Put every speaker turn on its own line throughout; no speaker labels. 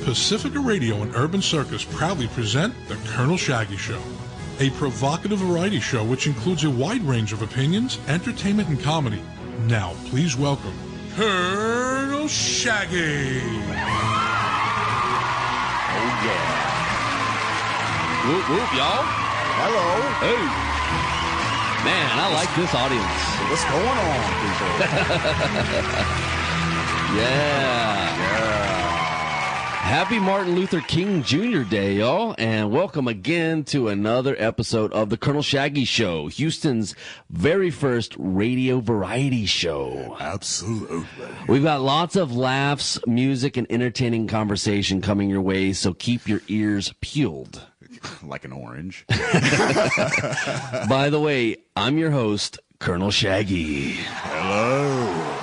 Pacifica Radio and Urban Circus proudly present The Colonel Shaggy Show, a provocative variety show which includes a wide range of opinions, entertainment, and comedy. Now, please welcome Colonel Shaggy.
Oh, yeah.
Whoop, whoop, y'all.
Hello.
Hey. Man, I like this audience.
What's going on, people?
Yeah. Happy Martin Luther King Jr. Day, y'all, and welcome again to another episode of The Colonel Shaggy Show, Houston's very first radio variety show.
Absolutely.
We've got lots of laughs, music, and entertaining conversation coming your way, so keep your ears peeled.
Like an orange.
By the way, I'm your host, Colonel Shaggy.
Hello.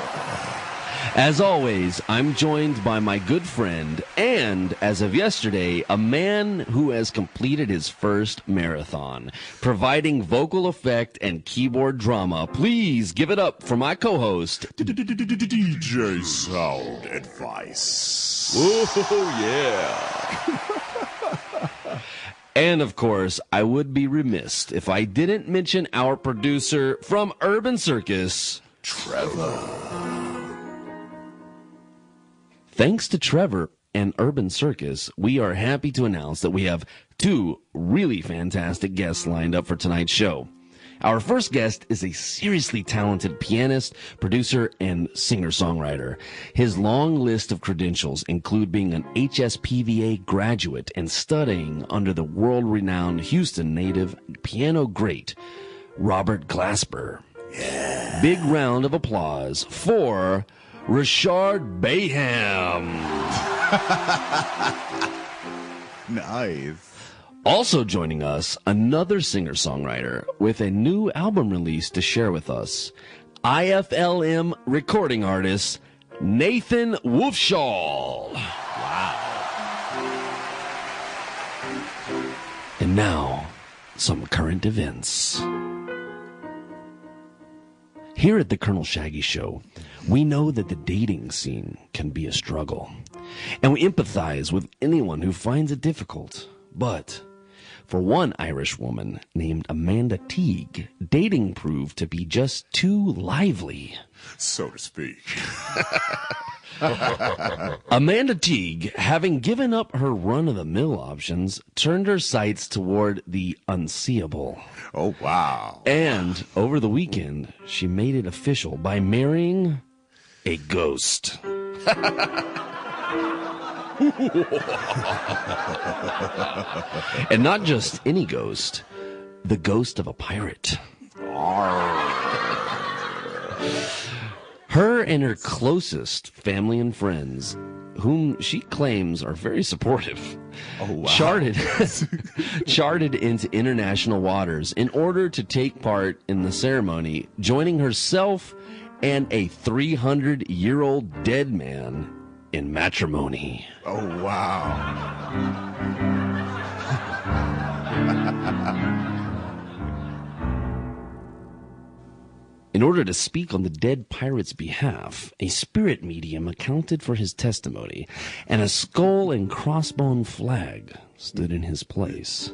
As always, I'm joined by my good friend and, as of yesterday, a man who has completed his first marathon, providing vocal effect and keyboard drama. Please give it up for my co-host,
DJ Sound Advice.
Oh, yeah. And, of course, I would be remiss if I didn't mention our producer from Urban Circus,
Trevor.
Thanks to Trevor and Urban Circus, we are happy to announce that we have two really fantastic guests lined up for tonight's show. Our first guest is a seriously talented pianist, producer, and singer-songwriter. His long list of credentials include being an HSPVA graduate and studying under the world-renowned Houston native piano great, Robert Glasper.
Yeah.
Big round of applause for Reshard Baham.
Nice.
Also joining us, another singer-songwriter with a new album release to share with us, IFLM recording artist Nathan Wolfshohl.
Wow.
And now, some current events. Here at the Colonel Shaggy Show, we know that the dating scene can be a struggle, and we empathize with anyone who finds it difficult. But for one Irish woman named Amanda Teague, dating proved to be just too lively,
So to speak.
Amanda Teague, having given up her run-of-the-mill options, turned her sights toward the unseeable.
Oh, wow.
And over the weekend, she made it official by marrying a ghost. And not just any ghost, the ghost of a pirate. Her and her closest family and friends, whom she claims are very supportive, charted into international waters in order to take part in the ceremony, joining herself and a 300-year-old dead man in matrimony.
Oh, wow.
In order to speak on the dead pirate's behalf, a spirit medium accounted for his testimony, and a skull and crossbone flag stood in his place.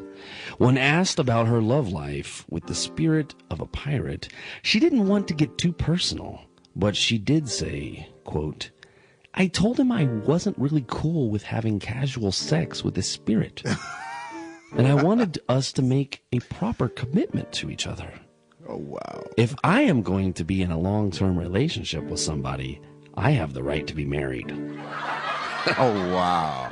When asked about her love life with the spirit of a pirate, she didn't want to get too personal, but she did say, quote, "I told him I wasn't really cool with having casual sex with his spirit, and I wanted us to make a proper commitment to each other.
Oh, wow.
If I am going to be in a long-term relationship with somebody, I have the right to be married."
Oh, wow.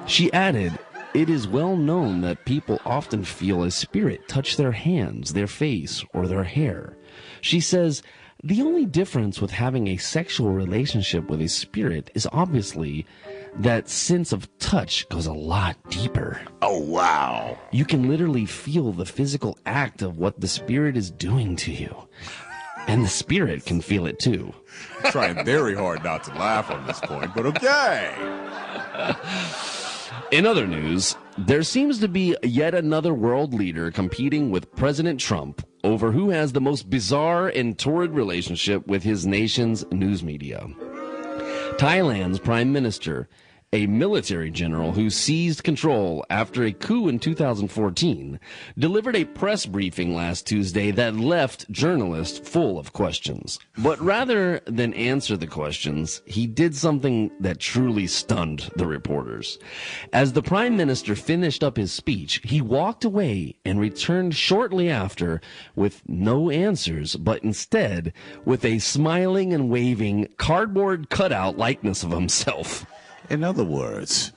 She added, "It is well known that people often feel a spirit touch their hands, their face, or their hair." She says, "The only difference with having a sexual relationship with a spirit is obviously that sense of touch goes a lot deeper.
Oh, wow.
You can literally feel the physical act of what the spirit is doing to you. And the spirit can feel it too."
Trying very hard not to laugh on this point, but okay.
In other news, there seems to be yet another world leader competing with President Trump over who has the most bizarre and torrid relationship with his nation's news media. Thailand's Prime Minister a military general who seized control after a coup in 2014, delivered a press briefing last Tuesday that left journalists full of questions. But rather than answer the questions, he did something that truly stunned the reporters. As the prime minister finished up his speech, he walked away and returned shortly after with no answers, but instead with a smiling and waving cardboard cutout likeness of himself.
In other words,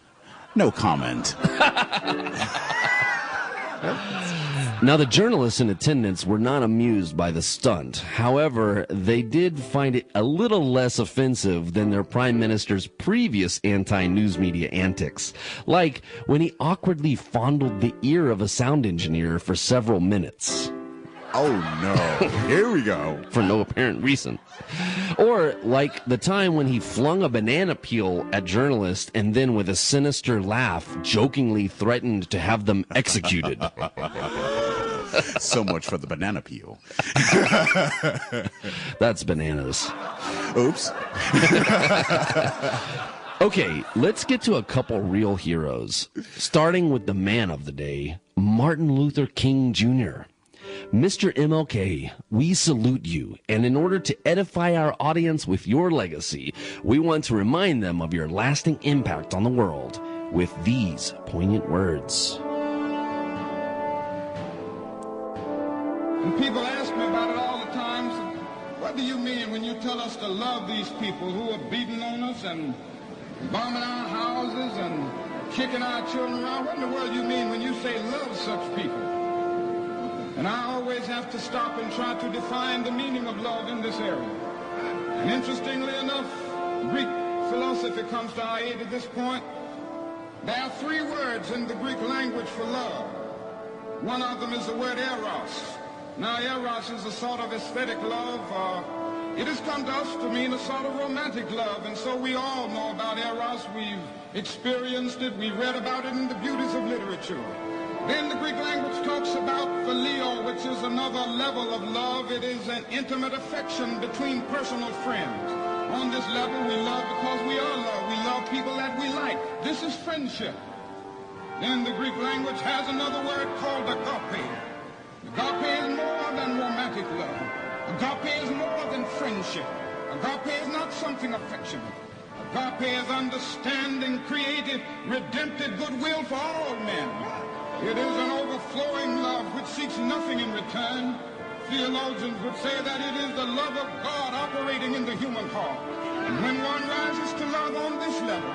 no comment.
Now, the journalists in attendance were not amused by the stunt. However, they did find it a little less offensive than their prime minister's previous anti-news media antics, like when he awkwardly fondled the ear of a sound engineer for several minutes.
Oh, no. Here we go.
For no apparent reason. Or like the time when he flung a banana peel at journalists and then with a sinister laugh jokingly threatened to have them executed.
So much for the banana peel.
That's bananas.
Oops.
Okay, let's get to a couple real heroes, starting with the man of the day, Martin Luther King Jr. Mr. MLK, we salute you, and in order to edify our audience with your legacy, we want to remind them of your lasting impact on the world with these poignant words.
And people ask me about it all the time. So what do you mean when you tell us to love these people who are beating on us and bombing our houses and kicking our children around? What in the world do you mean when you say love such people? And I always have to stop and try to define the meaning of love in this area. And interestingly enough, Greek philosophy comes to our aid at this point. There are three words in the Greek language for love. One of them is the word eros. Now, eros is a sort of aesthetic love. It has come to us to mean a sort of romantic love, and so we all know about eros. We've experienced it. We read about it in the beauties of literature. Then the Greek language talks about phileo, which is another level of love. It is an intimate affection between personal friends. On this level, we love because we are loved. We love people that we like. This is friendship. Then the Greek language has another word called agape. Agape is more than romantic love. Agape is more than friendship. Agape is not something affectionate. Agape is understanding, creative, redemptive goodwill for all men. It is an overflowing love which seeks nothing in return. Theologians would say that it is the love of God operating in the human heart. And when one rises to love on this level,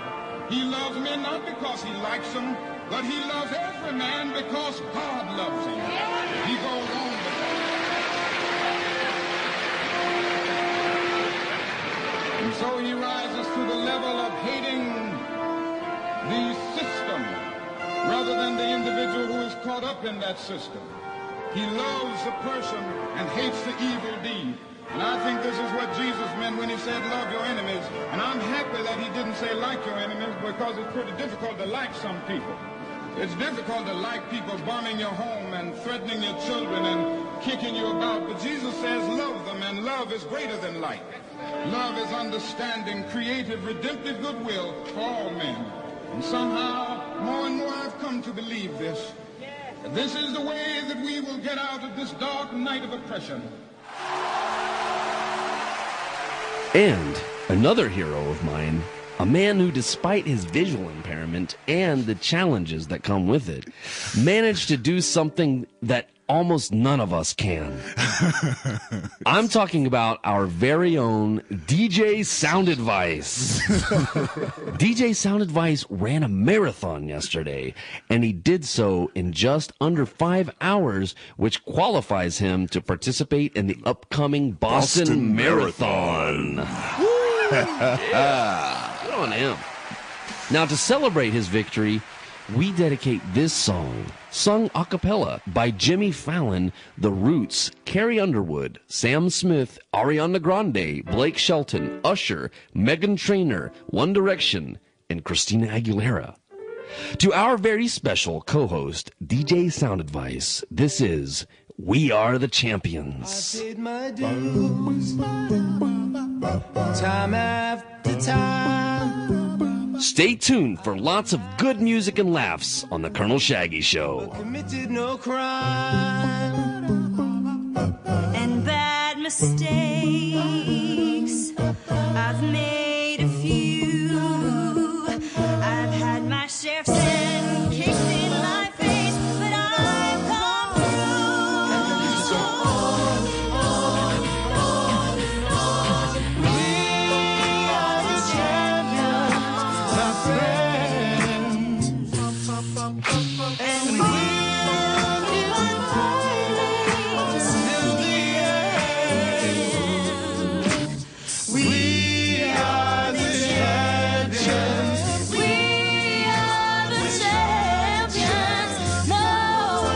he loves men not because he likes them, but he loves every man because God loves him. He goes on with that. And so he rises to the level of hating the system rather than the individual who is caught up in that system. He loves the person and hates the evil deed. And I think this is what Jesus meant when he said, love your enemies. And I'm happy that he didn't say like your enemies, because it's pretty difficult to like some people. It's difficult to like people bombing your home and threatening your children and kicking you about. But Jesus says love them, and love is greater than like. Love is understanding, creative, redemptive goodwill for all men. And somehow, more and more I've come to believe this. This is the way that we will get out of this dark night of oppression.
And another hero of mine, a man who, despite his visual impairment and the challenges that come with it, managed to do something that almost none of us can. I'm talking about our very own DJ Sound Advice. DJ Sound Advice ran a marathon yesterday, and he did so in just under 5 hours, which qualifies him to participate in the upcoming Boston Marathon. Yeah. Good on him. Now, to celebrate his victory, we dedicate this song, sung a cappella by Jimmy Fallon, The Roots, Carrie Underwood, Sam Smith, Ariana Grande, Blake Shelton, Usher, Meghan Trainor, One Direction, and Christina Aguilera. To our very special co-host, DJ Sound Advice, this is We Are the Champions.
I paid my dues, time after time.
Stay tuned for lots of good music and laughs on The Colonel Shaggy Show.
Committed no crime and bad mistakes. I've made a few. I've had my share of sin kicked in my face, but I've come through. We are the champions, my friends, and we'll keep on fighting till the end. We are the champions. We are the champions. No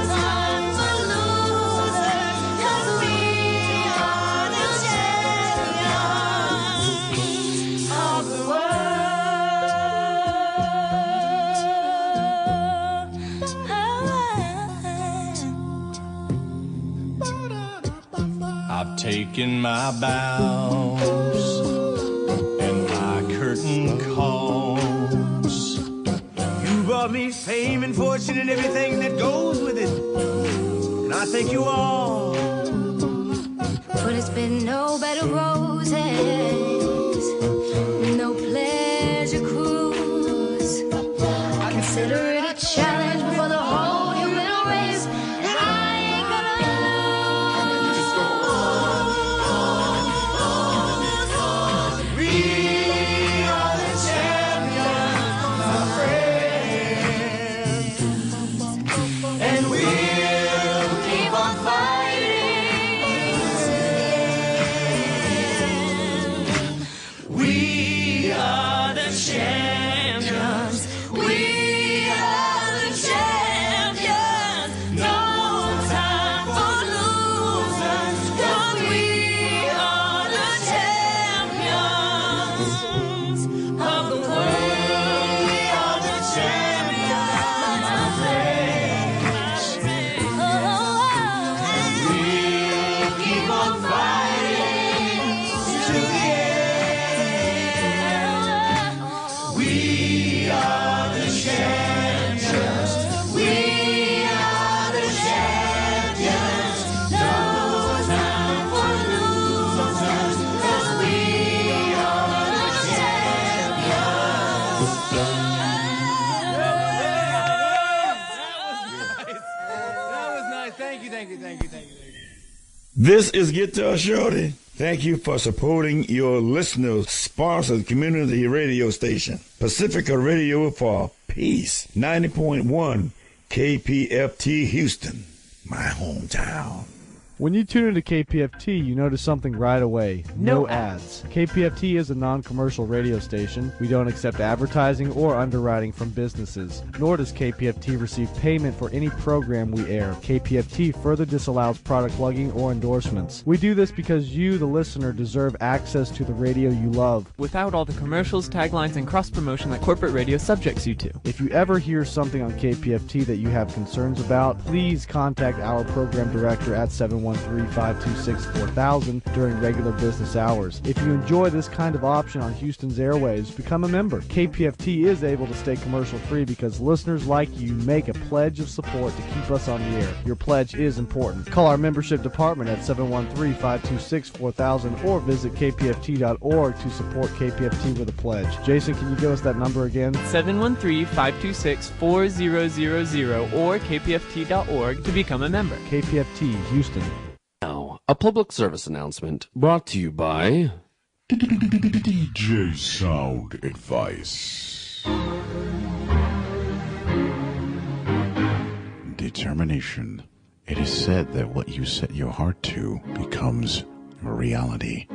time for losers, 'cause we are the champions of the world. I've taken my bows and my curtain calls. You brought me fame and fortune and everything that goes with it, and I thank you all. But it's been no bed of roses, no pleasure cruise. I consider it a challenge before the whole human race, and I ain't gonna lose. We are the champions, my friends, and we'll keep on fighting. We are the champions. We are the champions. No time for losers, 'cause we are the champions of the world. We are the champions, my friends. And we'll keep on fighting to the end. We are the champions. We are the champions. No time for losers, 'cause we are the champions. That was nice. Thank you.
This is Guitar Shorty. Thank you for supporting your listeners, sponsored community radio station, Pacifica Radio for Peace, 90.1 KPFT Houston, my hometown.
When you tune into KPFT, you notice something right away. No ads. KPFT is a non-commercial radio station. We don't accept advertising or underwriting from businesses, nor does KPFT receive payment for any program we air. KPFT further disallows product plugging or endorsements. We do this because you, the listener, deserve access to the radio you love,
without all the commercials, taglines, and cross-promotion that corporate radio subjects you to.
If you ever hear something on KPFT that you have concerns about, please contact our program director at 713-526-4000 during regular business hours. If you enjoy this kind of option on Houston's airwaves, become a member. KPFT is able to stay commercial-free because listeners like you make a pledge of support to keep us on the air. Your pledge is important. Call our membership department at 713-526-4000 or visit kpft.org to support KPFT with a pledge. Jason, can you give us that number again?
713-526-4000 or kpft.org to become a member.
KPFT, Houston.
Now, a public service announcement brought to you by
DJ Sound Advice. Determination. It is said that what you set your heart to becomes a reality.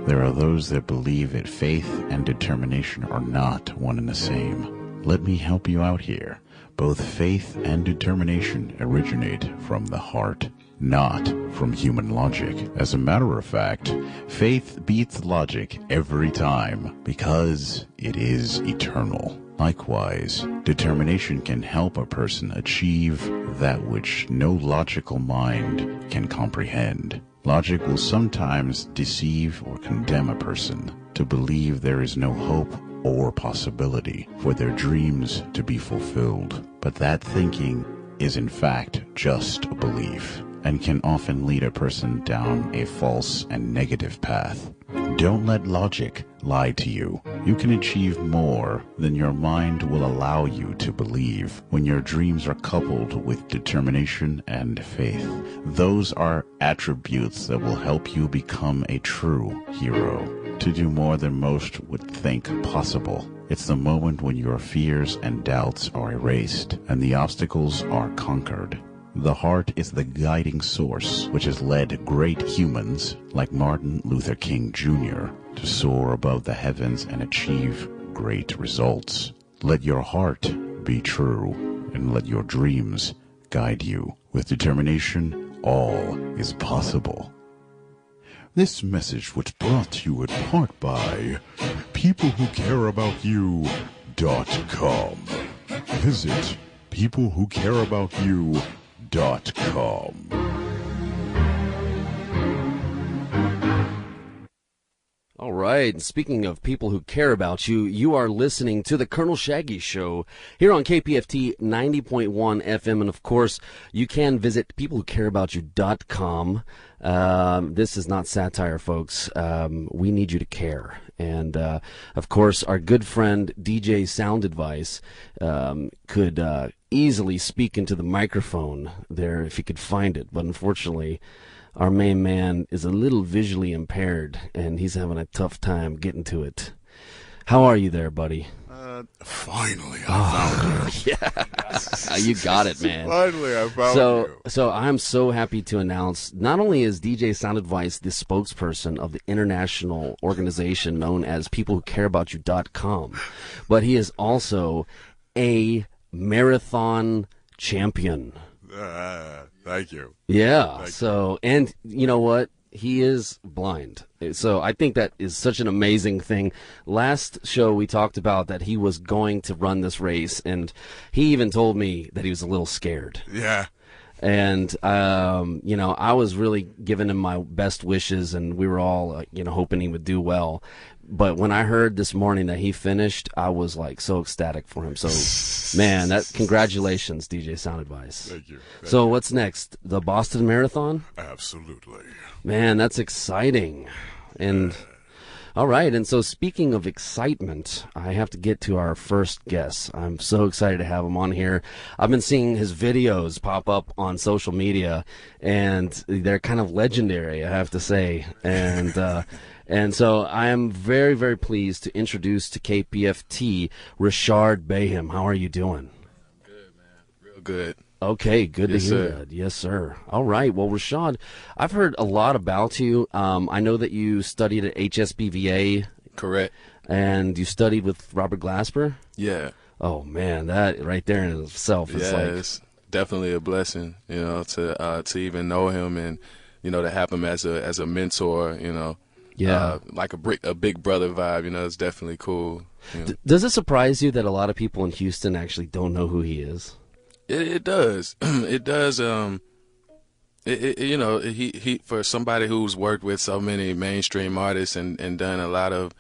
There are those that believe that faith and determination are not one and the same. Let me help you out here. Both faith and determination originate from the heart, not from human logic. As a matter of fact, faith beats logic every time because it is eternal. Likewise, determination can help a person achieve that which no logical mind can comprehend. Logic will sometimes deceive or condemn a person to believe there is no hope or possibility for their dreams to be fulfilled. But that thinking is in fact just a belief and can often lead a person down a false and negative path. Don't let logic lie to you. You can achieve more than your mind will allow you to believe when your dreams are coupled with determination and faith. Those are attributes that will help you become a true hero, to do more than most would think possible. It's the moment when your fears and doubts are erased and the obstacles are conquered. The heart is the guiding source which has led great humans like Martin Luther King Jr. to soar above the heavens and achieve great results. Let your heart be true and let your dreams guide you. With determination, all is possible. This message was brought to you in part by peoplewhocareaboutyou.com. Visit peoplewhocareaboutyou.com.
All right. And speaking of people who care about you, you are listening to the Colonel Shaggy Show here on KPFT 90.1 FM. And of course, you can visit peoplewhocareaboutyou.com. This is not satire, folks. We need you to care. And, of course, our good friend DJ Sound Advice could easily speak into the microphone there if he could find it. But unfortunately, our main man is a little visually impaired, and he's having a tough time getting to it. How are you there, buddy?
Finally, I found you.
Yeah, you got it, man.
Finally, I found you.
So I'm so happy to announce, not only is DJ Sound Advice the spokesperson of the international organization known as peoplewhocareaboutyou.com, but he is also a marathon champion.
Thank you.
Yeah.
Thank
so, and you know what? He is blind. So I think that is such an amazing thing. Last show we talked about that he was going to run this race, and he even told me that he was a little scared.
Yeah.
And, I was really giving him my best wishes, and we were all, hoping he would do well. But when I heard this morning that he finished, I was like so ecstatic for him. So, man, congratulations, DJ Sound Advice.
Thank you.
So what's next? The Boston Marathon?
Absolutely.
Man, that's exciting. And all right, and so speaking of excitement, I have to get to our first guest. I'm so excited to have him on here. I've been seeing his videos pop up on social media, and they're kind of legendary, I have to say. And so I am very, very pleased to introduce to KPFT Reshard Baham. How are you doing?
Good, man. Real good.
Okay, good to hear
sir.
that. Yes, sir. All right. Well, Reshard, I've heard a lot about you. I know that you studied at HSBVA.
Correct.
And you studied with Robert Glasper?
Yeah.
Oh, man, that right there in itself is
it's definitely a blessing, to even know him and, to have him as a mentor,
Yeah.
like a big brother vibe, it's definitely cool.
Does it surprise you that a lot of people in Houston actually don't know who he is?
It does. It does. He for somebody who's worked with so many mainstream artists and done a lot of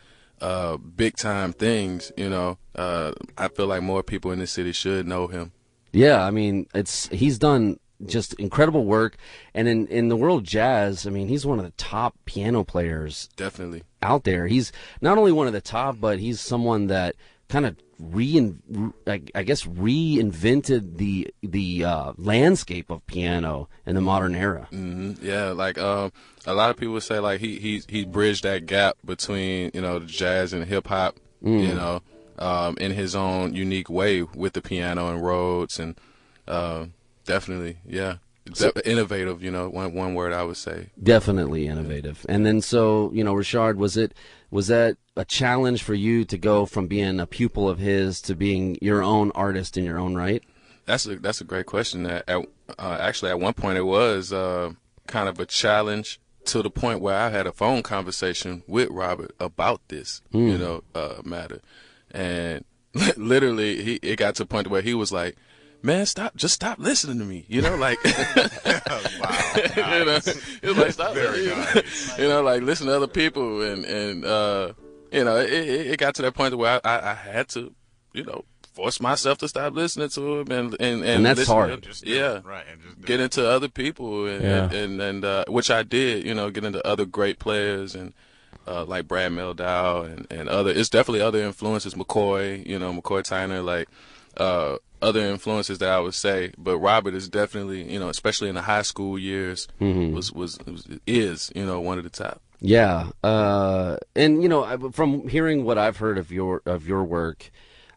big time things, I feel like more people in the city should know him.
Yeah, I mean, he's done just incredible work, and in the world of jazz, I mean, he's one of the top piano players
Definitely
out there. He's not only one of the top, but he's someone that kind of reinvented the landscape of piano in the modern era.
Mm-hmm. Yeah, like a lot of people say like he bridged that gap between the jazz and hip hop, in his own unique way with the piano and Rhodes, and definitely, yeah. Innovative, one word I would say.
Definitely innovative. And then so, Reshard, was that a challenge for you to go from being a pupil of his to being your own artist in your own right?
That's a great question. Actually, at one point it was kind of a challenge to the point where I had a phone conversation with Robert about this, matter. And literally, it got to a point where he was like, "Man, just stop listening to me." Like,
Wow.
It was like, stop,
Very nice.
like listen to other people, and it got to that point where I had to, force myself to stop listening to him and
that's hard.
Right, and just
get into other people and which I did, get into other great players and like Brad Mehldau and other. It's definitely other influences, McCoy, McCoy Tyner, like other influences that I would say. But Robert is definitely, especially in the high school years, is one of the top.
Yeah, and from hearing what I've heard of your work,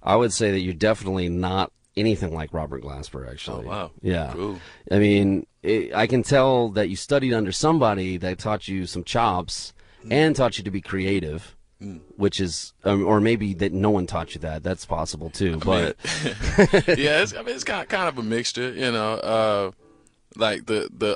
I would say that you're definitely not anything like Robert Glasper, actually.
Oh, wow.
Yeah.
Cool.
I mean, I can tell that you studied under somebody that taught you some chops and taught you to be creative, which is, or maybe that no one taught you that. That's possible, too. But
yeah, it's kind of a mixture, like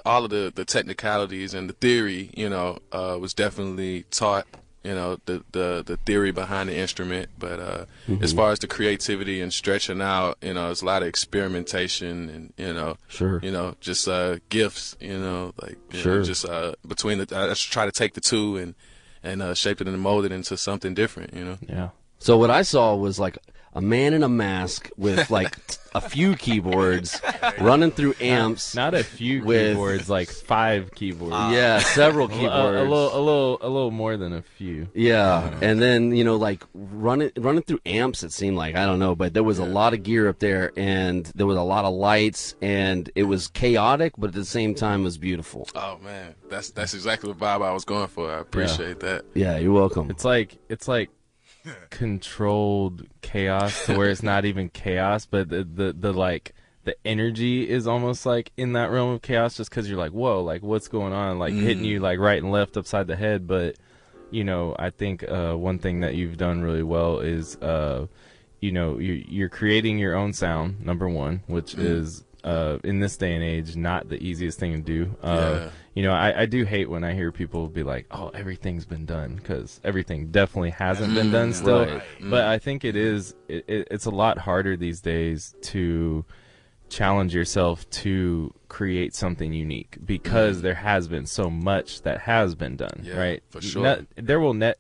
all of the technicalities and the theory, was definitely taught. The theory behind the instrument, but as far as the creativity and stretching out, it's a lot of experimentation and
sure,
just gifts,
sure,
just between I just try to take the two and shape it and mold it into something different,
Yeah. So what I saw was like a man in a mask with like a few keyboards running through amps.
Not a few keyboards, like 5 keyboards.
Yeah, several keyboards.
A little more than a few.
Yeah, and then like running through amps. It seemed like, I don't know, but there was a lot of gear up there, and there was a lot of lights, and it was chaotic, but at the same time was beautiful.
Oh man, that's exactly the vibe I was going for. I appreciate that.
Yeah, you're welcome.
It's like controlled chaos to where it's not even chaos, but the energy is almost like in that realm of chaos, just because you're like, whoa, like what's going on, like hitting you like right and left upside the head. But I think one thing that you've done really well is you're creating your own sound, number one, which is in this day and age not the easiest thing to do. I do hate when I hear people be like, oh, everything's been done, because everything definitely hasn't been done still.
Right.
But I think it's a lot harder these days to challenge yourself to create something unique, because there has been so much that has been done, right?
For sure.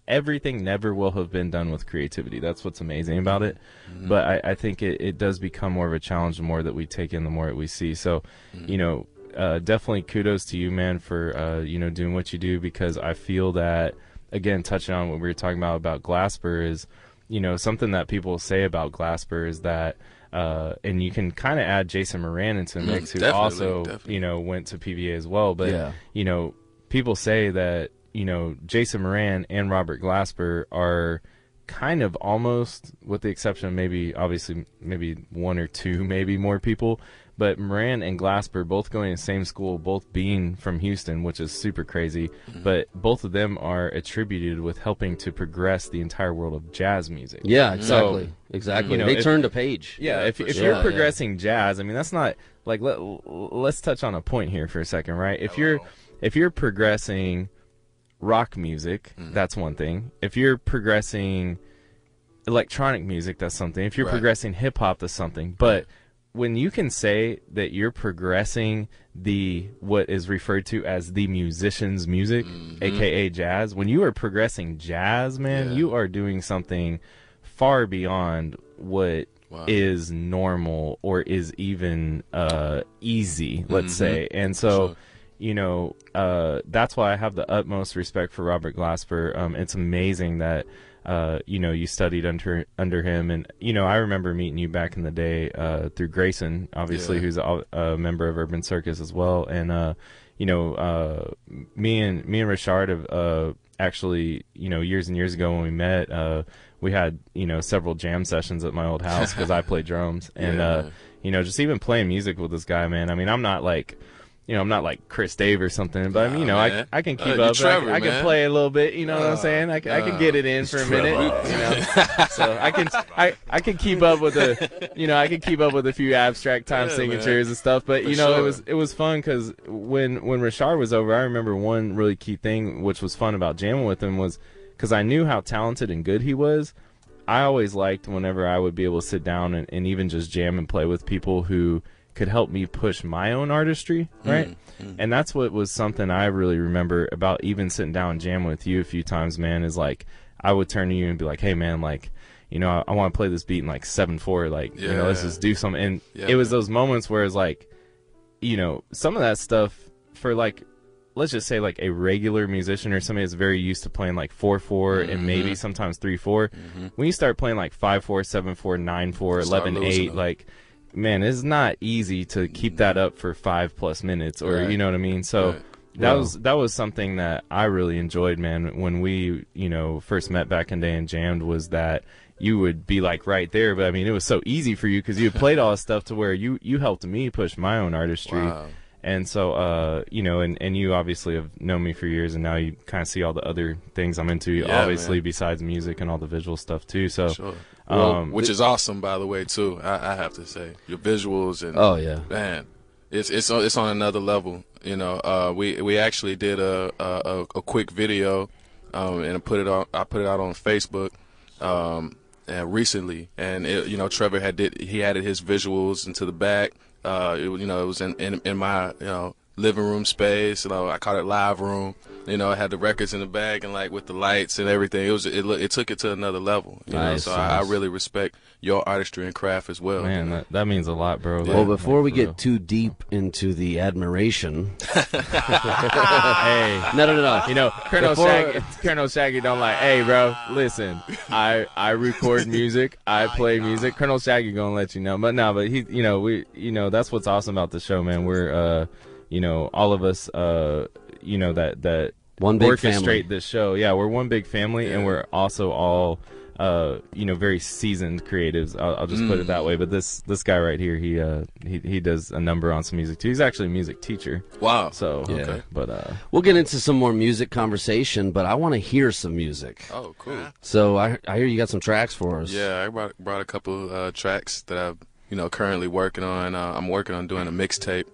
Everything never will have been done with creativity. That's what's amazing about it. But I think it does become more of a challenge the more that we take in, the more that we see. So, definitely kudos to you, man, for doing what you do, because I feel that, again, touching on what we were talking about Glasper, is something that people say about Glasper is that and you can kind of add Jason Moran into the mix, who also went to PVA as well, but people say that Jason Moran and Robert Glasper are kind of almost, with the exception of maybe one or two, maybe more people, but Moran and Glasper both going to the same school, both being from Houston, which is super crazy, but both of them are attributed with helping to progress the entire world of jazz music.
Yeah, exactly. Exactly. They turned a page.
Yeah, if you're progressing jazz, I mean, that's not like, let's touch on a point here for a second, right? If you're progressing rock music, that's one thing. If you're progressing electronic music, that's something. If you're progressing hip hop, that's something. But when you can say that you're progressing what is referred to as the musician's music, aka jazz, when you are progressing jazz, man, you are doing something far beyond what is normal or is even easy, let's say. And so that's why I have the utmost respect for Robert Glasper. It's amazing that you studied under him, and I remember meeting you back in the day through Grayson, obviously, who's a member of Urban Circus as well. And me and Reshard have actually, years and years ago when we met, we had several jam sessions at my old house because I play drums, and just even playing music with this guy, man. I mean, I'm not like Chris Dave or something, but I mean, I can keep up.
Trevor,
I can play a little bit. You know what I'm saying? I can get it in for a minute. So I can keep up with I can keep up with a few abstract time signatures and stuff. But it was fun because when Reshard was over, I remember one really key thing which was fun about jamming with him was because I knew how talented and good he was. I always liked whenever I would be able to sit down and even just jam and play with people who could help me push my own artistry, right? And that's what was something I really remember about even sitting down and jamming with you a few times, man, is like I would turn to you and be like, hey man, like, you know, I want to play this beat in like 7/4, like, you know, let's just do something. And it was those moments where it's like, you know, some of that stuff for like, let's just say like a regular musician or somebody that's very used to playing like 4/4 and maybe sometimes 3/4. When you start playing like 5/4, 7/4, 9/4, 11/8, like, man, it's not easy to keep that up for 5+ minutes, or you know what I mean. So that was something that I really enjoyed, man. When we, you know, first met back in the day and jammed, was that you would be like right there, but I mean, it was so easy for you because you had played all this stuff to where you helped me push my own artistry. And so, you know, and you obviously have known me for years, and now you kind of see all the other things I'm into, obviously, besides music and all the visual stuff, too. So,
well, which is awesome, by the way, too, I have to say. Your visuals and, man, it's on another level, you know. We actually did a quick video, and I put it out on Facebook, recently, and you know, Trevor he added his visuals into the back. It was in my, you know, living room space. You know, I called it live room. You know, I had the records in the bag and like with the lights and everything. It took it to another level. You know, so I really respect your artistry and craft as well.
Man, that means a lot, bro.
Well, before we get too deep into the admiration,
hey,
no.
You know, Colonel Shaggy don't like. Hey, bro, listen. I record music. I play music. Colonel Shaggy gonna let you know. But he, you know, that's what's awesome about the show, man. We're, you know, all of us, you know, that
one big
orchestrate
family.
this show. Yeah, we're one big family, and we're also all, you know, very seasoned creatives. I'll just put it that way. But this guy right here, he does a number on some music too. He's actually a music teacher.
Wow.
So
okay.
But
we'll get into some more music conversation. But I want to hear some music.
Oh, cool.
So I hear you got some tracks for us.
Yeah, I brought a couple tracks that I'm, you know, currently working on. I'm working on doing a mixtape.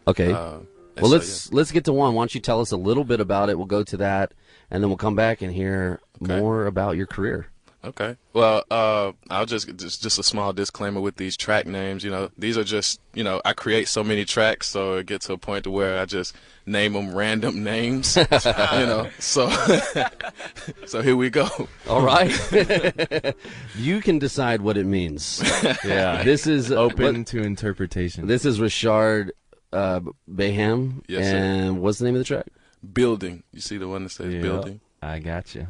Okay. Well, let's get to one. Why don't you tell us a little bit about it? We'll go to that, and then we'll come back and hear more about your career.
Okay. Well, I'll just a small disclaimer with these track names. You know, these are just, you know, I create so many tracks, so it gets to a point to where I just name them random names. You know, so so here we go.
All right. You can decide what it means.
Yeah.
This is
open to interpretation.
This is Reshard Baham.
Yes,
and
sir.
What's the name of the track?
Building. You see the one that says Building?
I got you.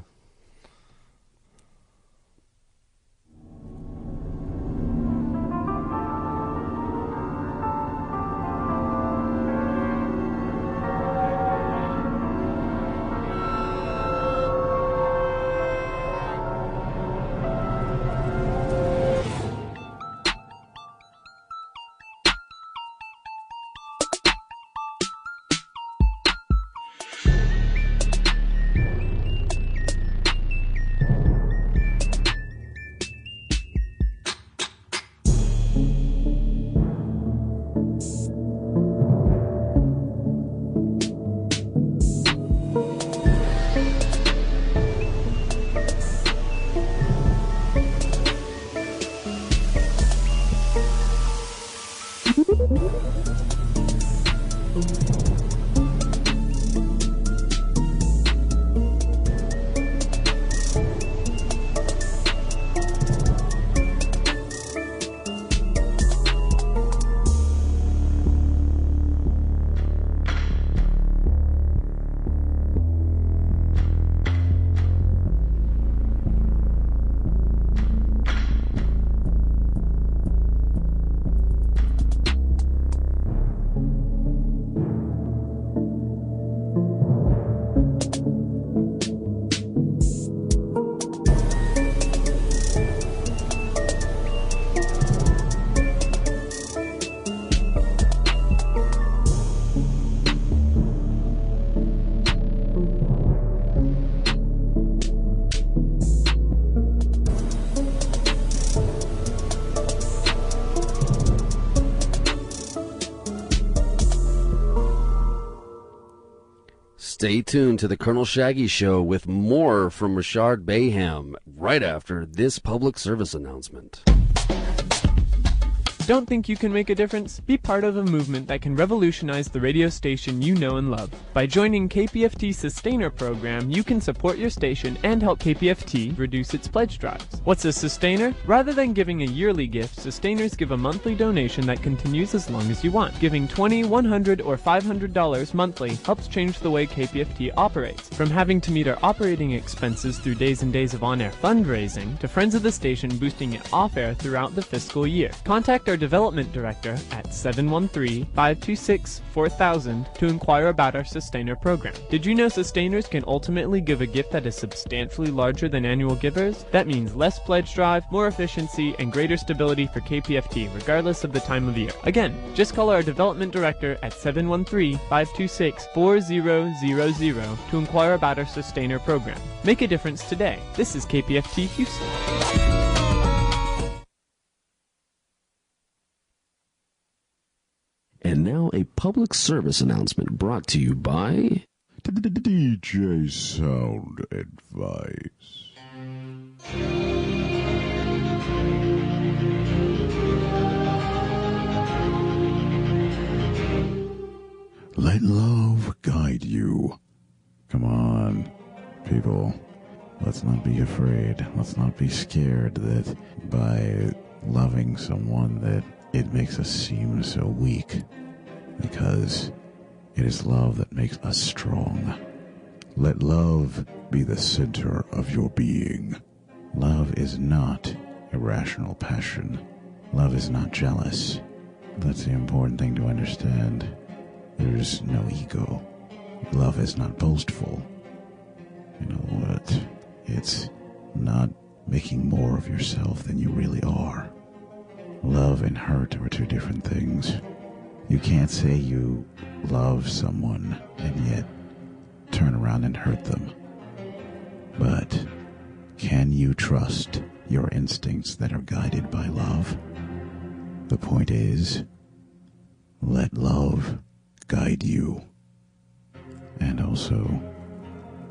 Stay tuned to the Colonel Shaggy Show with more from Reshard Baham right after this public service announcement.
Don't think you can make a difference? Be part of a movement that can revolutionize the radio station you know and love. By joining KPFT Sustainer Program, you can support your station and help KPFT reduce its pledge drives. What's a sustainer? Rather than giving a yearly gift, sustainers give a monthly donation that continues as long as you want. Giving $20, $100, or $500 monthly helps change the way KPFT operates. From having to meet our operating expenses through days and days of on-air fundraising, to friends of the station boosting it off-air throughout the fiscal year. Contact our development director at 713-526-4000 to inquire about our sustainer program. Did you know sustainers can ultimately give a gift that is substantially larger than annual givers? That means less pledge drive, more efficiency, and greater stability for KPFT, regardless of the time of year. Again, just call our development director at 713-526-4000 to inquire about our sustainer program. Make a difference today. This is KPFT Houston.
And now a public service announcement brought to you by
DJ Sound Advice. Let love guide you. Come on, people. Let's not be afraid. Let's not be scared that by loving someone that it makes us seem so weak. Because it is love that makes us strong. Let love be the center of your being. Love is not irrational passion. Love is not jealous. That's the important thing to understand. There's no ego. Love is not boastful. You know what? It's not making more of yourself than you really are. Love and hurt are two different things. You can't say you love someone and yet turn around and hurt them. But can you trust your instincts that are guided by love? The point is, let love guide you. And also,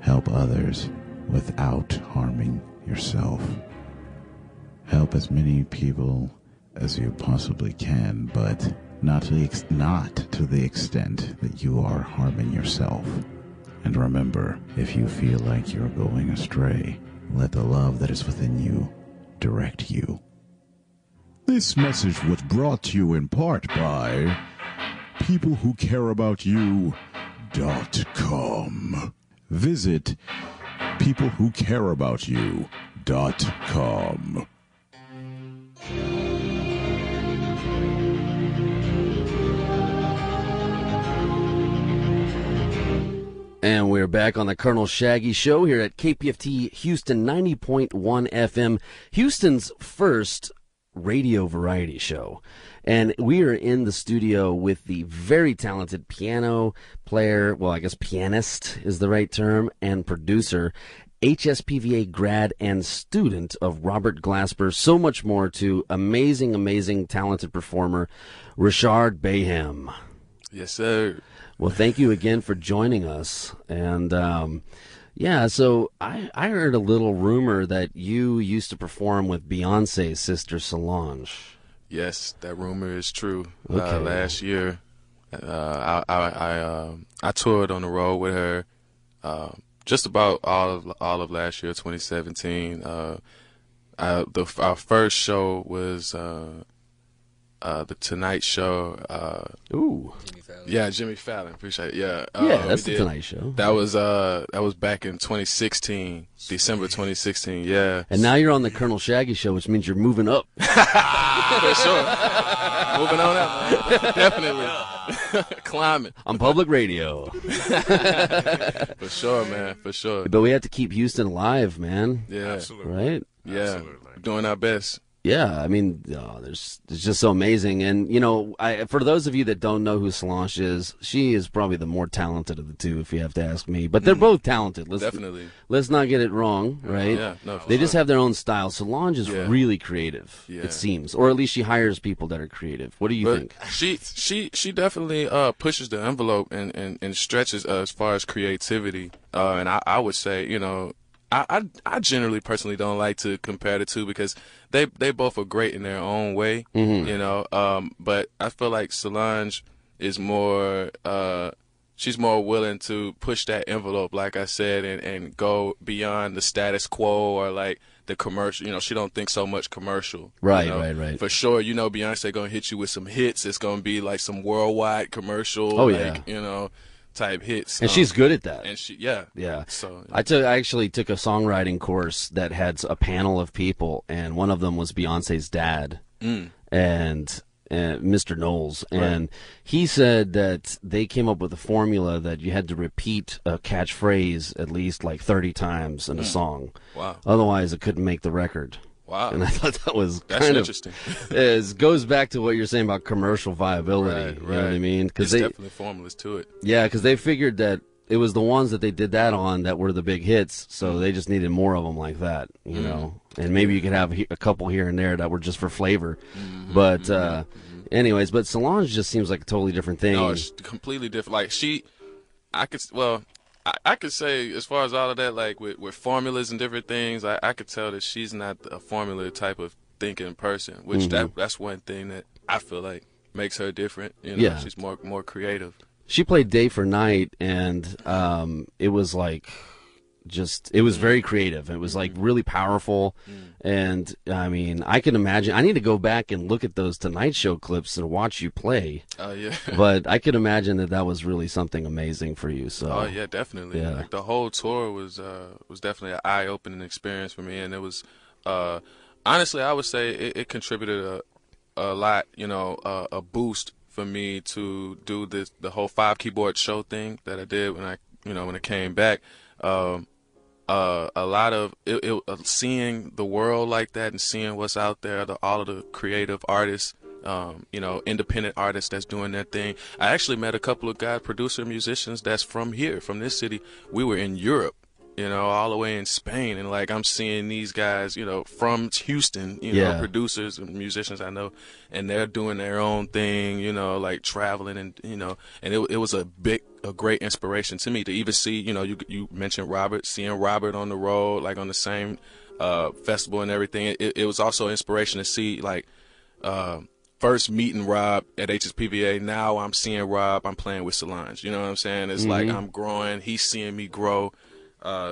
help others without harming yourself. Help as many people as you possibly can, but not to the extent that you are harming yourself. And remember, if you feel like you're going astray, let the love that is within you direct you. This message was brought to you in part by peoplewhocareaboutyou.com. Visit peoplewhocareaboutyou.com.
And we're back on the Colonel Shaggy Show here at KPFT Houston 90.1 FM, Houston's first radio variety show. And we are in the studio with the very talented piano player, well, I guess pianist is the right term, and producer, HSPVA grad and student of Robert Glasper. So much more to amazing, amazing, talented performer, Reshard Baham.
Yes, sir.
Well, thank you again for joining us. And, yeah, so I heard a little rumor that you used to perform with Beyonce's sister Solange.
Yes, that rumor is true.
Okay.
Last year, I toured on the road with her just about all of last year, 2017. Our first show was the Tonight Show.
Ooh.
Yeah, Jimmy Fallon. Appreciate it. Yeah.
That's the Tonight Show.
That was back in 2016, December 2016. Yeah.
And now you're on the Colonel Shaggy Show, which means you're moving up.
For sure. Moving on up. Definitely. Climbing.
On public radio.
For sure, man. For sure.
But we have to keep Houston alive, man.
Yeah.
Absolutely.
Right?
Yeah.
Absolutely.
Doing our best.
Yeah, I mean, it's just so amazing. And, you know, for those of you that don't know who Solange is, she is probably the more talented of the two, if you have to ask me. But they're both talented.
Definitely.
Let's not get it wrong, right?
Yeah, no, for
They just
sure.
have their own style. Solange is really creative, it seems. Or at least she hires people that are creative. What do you think?
She definitely pushes the envelope and stretches as far as creativity. And I would say, you know, I generally personally don't like to compare the two because they both are great in their own way, you know. But I feel like Solange is more she's more willing to push that envelope, like I said, and go beyond the status quo or like the commercial. You know, she don't think so much commercial.
Right,
you know?
right.
For sure, you know, Beyonce gonna hit you with some hits. It's gonna be like some worldwide commercial.
Oh,
like,
yeah.
you know, type hits.
And she's good at that.
And she,
yeah.
So
I actually took a songwriting course that had a panel of people, and one of them was Beyonce's dad, and Mr. Knowles, and he said that they came up with a formula that you had to repeat a catchphrase at least like 30 times in a song.
Wow.
Otherwise, it couldn't make the record.
Wow.
And I thought that was
That's
kind
interesting.
It goes back to what you're saying about commercial viability. You know what I mean?
There's definitely formulas to it.
Yeah, because they figured that it was the ones that they did that on that were the big hits, so they just needed more of them like that, you know. And maybe you could have a couple here and there that were just for flavor. But anyways, but Solange just seems like a totally different thing.
No, it's completely different. Like I could say as far as all of that, like with formulas and different things, I could tell that she's not a formula type of thinking person, which that's one thing that I feel like makes her different. You know,
Yeah.
she's more creative.
She played Day for Night, and it was like it was very creative. It was like really powerful, and I mean, I can imagine. I need to go back and look at those Tonight Show clips and watch you play.
Oh yeah.
But I could imagine that was really something amazing for you. So.
Oh yeah, definitely.
Yeah.
Like the whole tour was definitely an eye-opening experience for me, and it was honestly, I would say it contributed a lot. You know, a boost for me to do the whole 5 keyboard show thing that I did when I came back. A lot of seeing the world like that and seeing what's out there, all of the creative artists, independent artists that's doing their thing. I actually met a couple of producer musicians that's from here, from this city. We were in Europe, you know, all the way in Spain, and like I'm seeing these guys, you know, from Houston, you know, producers and musicians I know, and they're doing their own thing, you know, like traveling, and you know, and it was a great inspiration to me to even see, you know, you mentioned seeing Robert on the road, like on the same festival and everything. It was also inspiration to see like first meeting Rob at HSPVA. Now I'm seeing Rob, I'm playing with Solange. You know what I'm saying? It's like I'm growing, he's seeing me grow.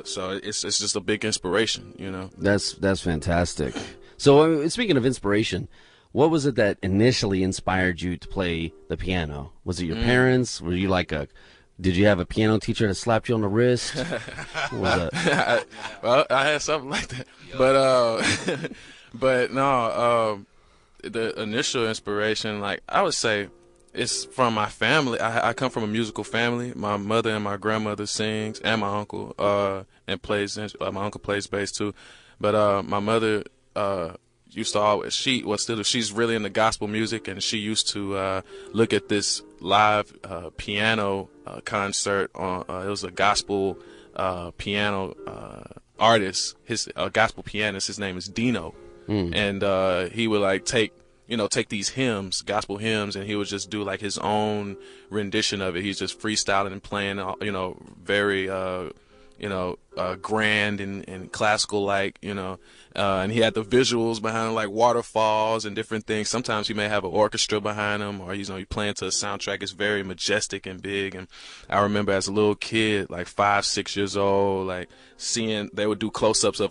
So it's just a big inspiration, you know.
That's fantastic. So speaking of inspiration, what was it that initially inspired you to play the piano? Was it your parents? Were you did you have a piano teacher that slapped you on the wrist?
Well, I had something like that, but no. The initial inspiration, like I would say, it's from my family. I come from a musical family. My mother and my grandmother sings, and my uncle and plays. My uncle plays bass too, but my mother used to always. She's really into gospel music, and she used to look at this live piano concert. It was a gospel piano artist. A gospel pianist. His name is Dino, and he would take these hymns, gospel hymns, and he would just do like his own rendition of it. He's just freestyling and playing, you know, very, grand and classical, like, you know, and he had the visuals behind him, like waterfalls and different things. Sometimes he may have an orchestra behind him, or, you know, you playing to a soundtrack. It's very majestic and big. And I remember as a little kid, like 5, 6 years old, like seeing, they would do close-ups of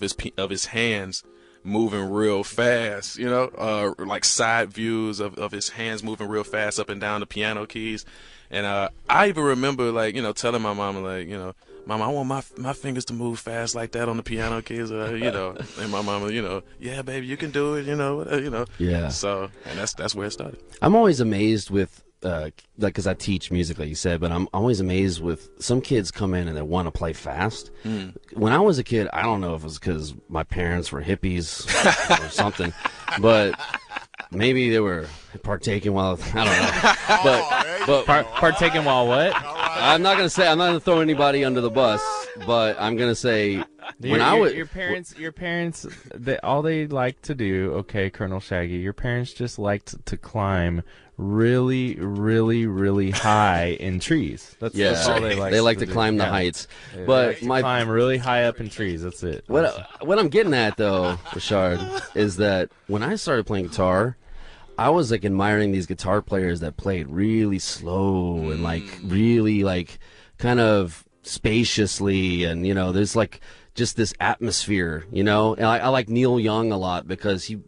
his hands moving real fast, you know, like side views of his hands moving real fast up and down the piano keys. And I even remember, like, you know, telling my mama, like, you know, Mama, I want my fingers to move fast like that on the piano keys, you know. And my mama, you know, yeah, baby, you can do it, you know.
Yeah.
So, and that's where it started.
I'm always amazed with, because I teach music, like you said, but I'm always amazed with some kids come in and they want to play fast. When I was a kid, I don't know if it was because my parents were hippies or something, but maybe they were partaking while, I don't know. But
partaking while what?
I'm not going to throw anybody under the bus, but I'm going to say
Your parents, all they like to do, okay, Colonel Shaggy, your parents just liked to climb really, really, really high in trees. That's all they like.
They like to climb the heights, but
climb really high up in trees. That's it.
What I'm getting at though, Reshard, is that when I started playing guitar, I was like admiring these guitar players that played really slow and like really like kind of spaciously, and there's like just this atmosphere, and I like Neil Young a lot because he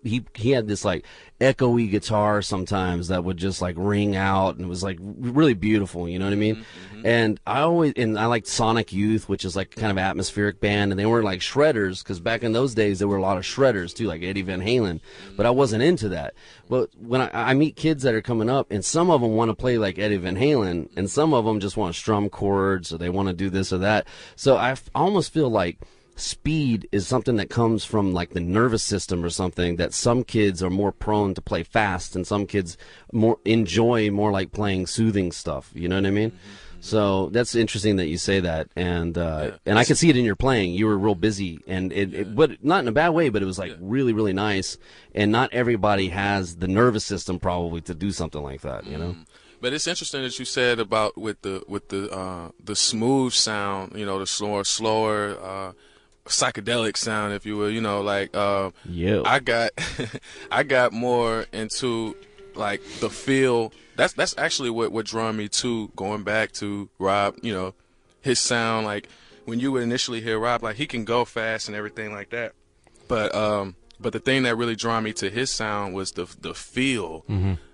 had this like echoey guitar sometimes that would just like ring out, and it was like really beautiful, you know what I mean? And I liked Sonic Youth, which is like kind of atmospheric band, and they weren't like shredders, because back in those days there were a lot of shredders too, like Eddie Van Halen, but I wasn't into that. But when I meet kids that are coming up, and some of them want to play like Eddie Van Halen, and some of them just want to strum chords, or they want to do this or that, so I almost feel like speed is something that comes from like the nervous system or something, that some kids are more prone to play fast and some kids enjoy more like playing soothing stuff, you know what I mean? So that's interesting that you say that, and I can see it in your playing. You were real busy, and but not in a bad way, but it was like really, really nice, and not everybody has the nervous system probably to do something like that,
But it's interesting that you said about with the smooth sound, the slower psychedelic sound, if you will, I got more into like the feel. That's actually what drew me to going back to Rob, his sound. Like when you would initially hear Rob, like he can go fast and everything like that, but the thing that really drew me to his sound was the feel.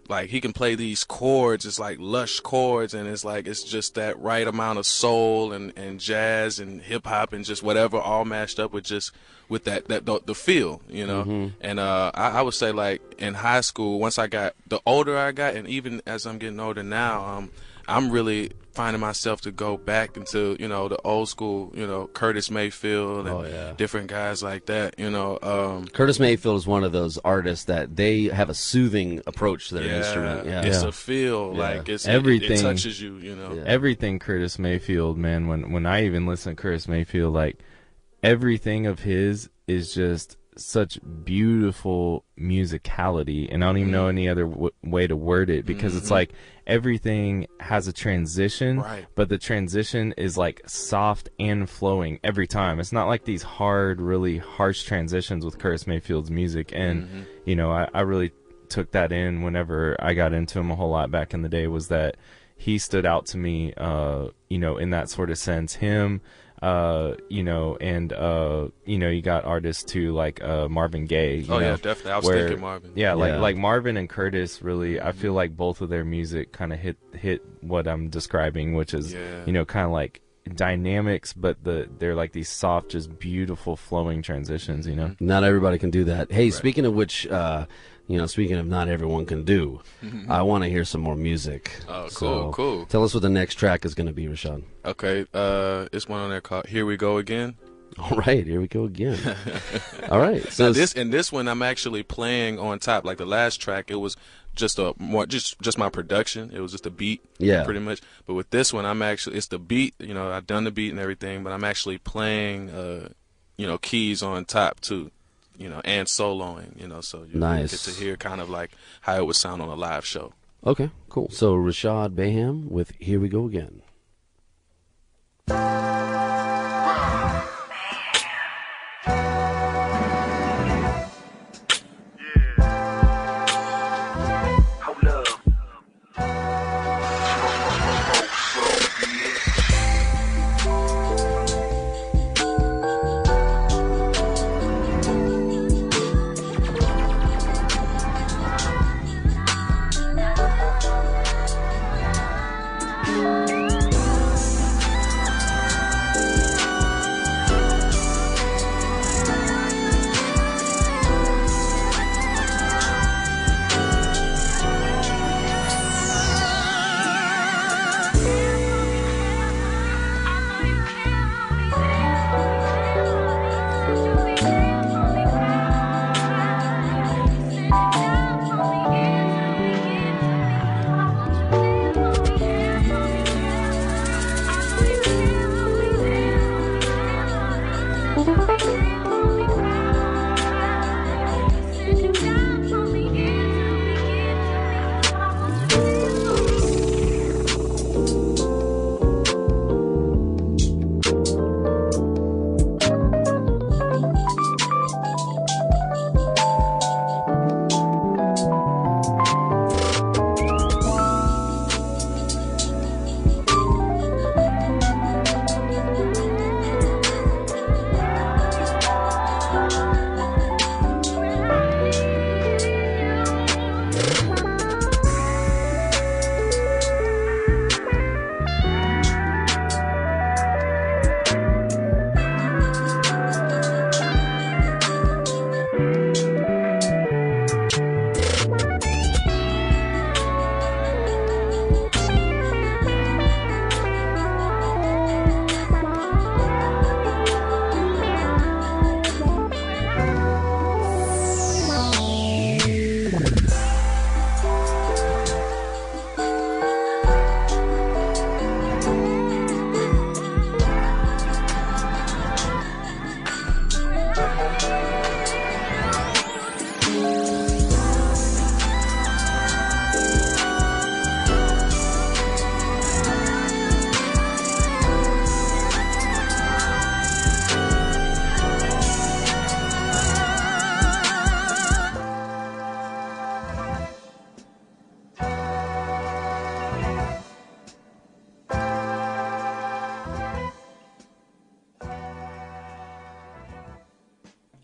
Like he can play these chords, it's like lush chords, and it's just that right amount of soul and jazz and hip hop and just whatever, all mashed up with the feel, And I would say, like in high school, once the older I got, and even as I'm getting older now, I'm really finding myself to go back into the old school, Curtis Mayfield and different guys like that.
Curtis Mayfield is one of those artists that they have a soothing approach to their instrument.
It's a feel, like it's
everything.
It touches you.
Everything Curtis Mayfield, man. When I even listen to Curtis Mayfield, like everything of his is just such beautiful musicality, and I don't even know any other way to word it, because it's like everything has a transition, but the transition is like soft and flowing every time. It's not like these hard, really harsh transitions with Curtis Mayfield's music, and I really took that in whenever I got into him a whole lot back in the day, was that he stood out to me, in that sort of sense. Him, you got artists too, like Marvin Gaye.
Definitely. I was thinking Marvin.
Like Marvin and Curtis, really, I feel like both of their music kind of hit what I'm describing, which is, kind of like dynamics, but they're like these soft, just beautiful flowing transitions,
Not everybody can do that. Hey, speaking of which, speaking of not everyone can do, I want to hear some more music.
Oh, cool.
Tell us what the next track is going to be, Reshard.
Okay, it's one on there called "Here We Go Again."
All right, here we go again. All right.
So this one I'm actually playing on top. Like the last track, it was just just my production. It was just a beat, pretty much. But with this one, it's the beat. I've done the beat and everything, but I'm actually playing, keys on top too. And soloing, so you get to hear kind of like how it would sound on a live show.
Okay, cool. So Reshard Baham with "Here We Go Again."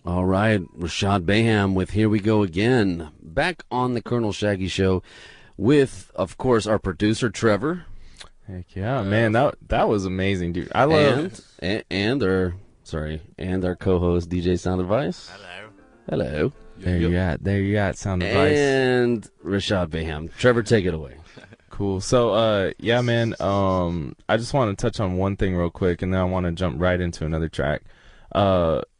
All right, Reshard Baham with Here We Go Again. Back on the Colonel Shaggy Show with, of course, our producer, Trevor.
Heck yeah, man, that was amazing, dude. I love
and our co-host, DJ Sound Advice. Hello.
There you got, Sound Advice.
And Reshard Baham. Trevor, take it away.
Cool. So, yeah, man, I just want to touch on one thing real quick, and then I want to jump right into another track.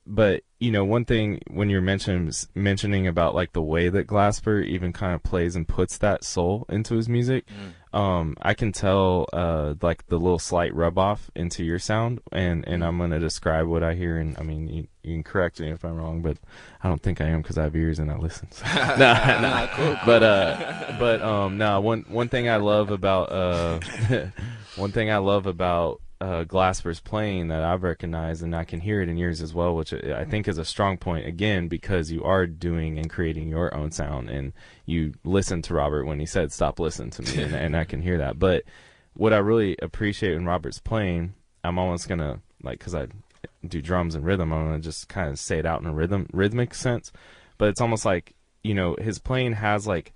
But, you know, one thing when you're mentioning about, like, the way that Glasper even kind of plays and puts that soul into his music, I can tell, like, the little slight rub-off into your sound, and I'm going to describe what I hear, and, I mean, you can correct me if I'm wrong, but I don't think I am because I have ears and I listen. So. Nah. Cool. But one thing I love about, Glasper's playing that I've recognized, and I can hear it in yours as well, which I think is a strong point, again, because you are doing and creating your own sound, and you listened to Robert when he said, stop listening to me, and I can hear that. But what I really appreciate when Robert's playing, I'm almost going to, like, because I do drums and rhythm, I'm going to just kind of say it out in a rhythmic sense, but it's almost like, you know, his playing has, like,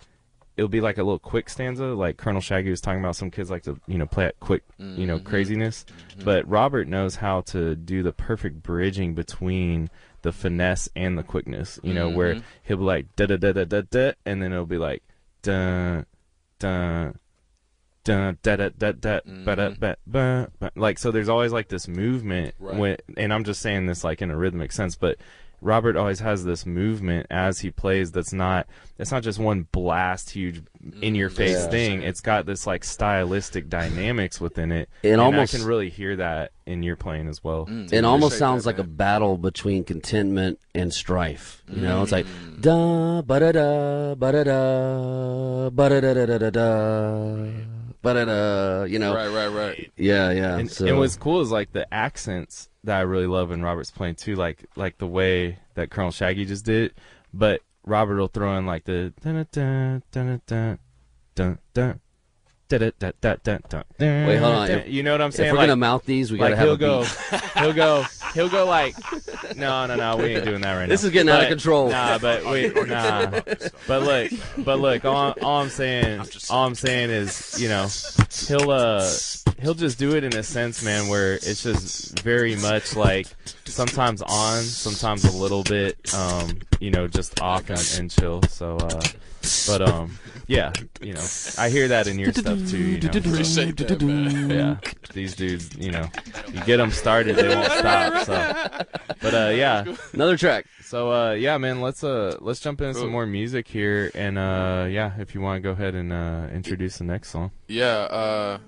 it'll be like a little quick stanza, like Colonel Shaggy was talking about. Some kids like to, you know, play at quick, you know, craziness. But Robert knows how to do the perfect bridging between the finesse and the quickness, you know, where he'll be like da da da da da da, and then it'll be like da da da da da da da ba da ba ba. Like, so there's always like this movement, and I'm just saying this like in a rhythmic sense, but Robert always has this movement as he plays it's not just one blast huge in your face thing. It's got this like stylistic dynamics within it. And almost I can really hear that in your playing as well.
It almost sounds like a battle between contentment and strife. You know, it's like da ba da da ba da da ba da da da da da ba da da, you know.
Right.
Yeah.
And what's cool is like the accents that I really love in Robert's playing too, like the way that Colonel Shaggy just did, but Robert will throw in like the dun dun dun dun dun dun. Wait,
hold on.
You know what I'm saying?
If we're gonna mouth these, we gotta have a beat.
He'll go like, no, we ain't doing that right now.
This is getting out of control.
But look, all I'm saying is, you know, he'll just do it in a sense, man, where it's just very much like sometimes on, sometimes a little bit, you know, just off and chill. So, yeah, you know, I hear that in your stuff too. You know?
Appreciate that, man.
Yeah, these dudes, you know, you get them started, they won't stop. So, but yeah,
another track.
So yeah, man, let's jump into some more music here, and yeah, if you want to go ahead and introduce the next song.
Yeah,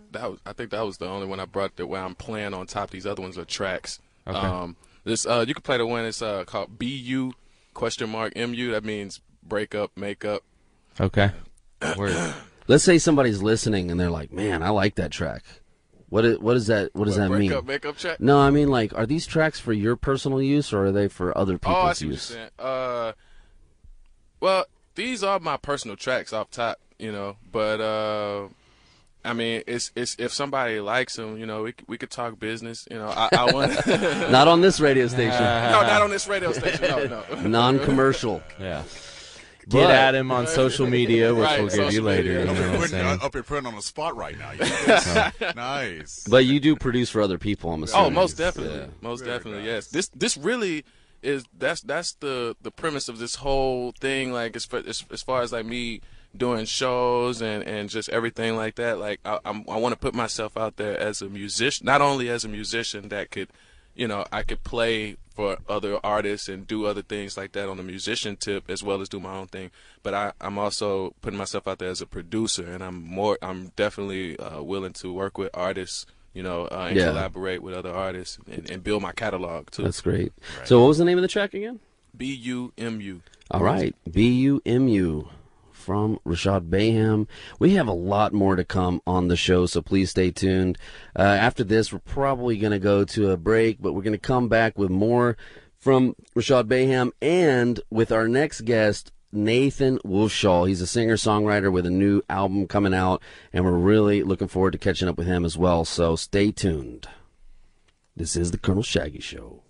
I think that was the only one I brought that where I'm playing on top. These other ones are tracks.
Okay.
This you can play the one. It's called BU MU. That means break up, make up.
Okay.
Let's say somebody's listening and they're like, "Man, I like that track." What does that mean?
Make up track?
No, I mean, like, are these tracks for your personal use or are they for other people's
I see
use?
What you're saying. Well, these are my personal tracks off top, you know. But I mean, it's if somebody likes them, you know, we could talk business, you know. I want
not on this radio station.
No, not on this radio station. No.
Non-commercial.
Yeah. Get at him on social media, which we'll give you later. You know what I'm saying?
Up and putting on the spot right now. You nice.
But you do produce for other people, I'm assuming.
Oh, most definitely. Yeah. Most definitely, yes. This really is that's the premise of this whole thing. Like as far as like me doing shows and just everything like that. Like I want to put myself out there as a musician, not only as a musician that could, I could play for other artists and do other things like that on the musician tip, as well as do my own thing. But I'm also putting myself out there as a producer, and I'm definitely willing to work with artists, and collaborate with other artists and build my catalog too.
That's great. Right. So what was the name of the track again?
B-U-M-U.
All right, B-U-M-U. From Reshard Baham. We have a lot more to come on the show, so please stay tuned. After this, we're probably going to go to a break, but we're going to come back with more from Reshard Baham and with our next guest, Nathan Wolfshohl. He's a singer-songwriter with a new album coming out, and we're really looking forward to catching up with him as well, so stay tuned. This is the Colonel Shaggy Show.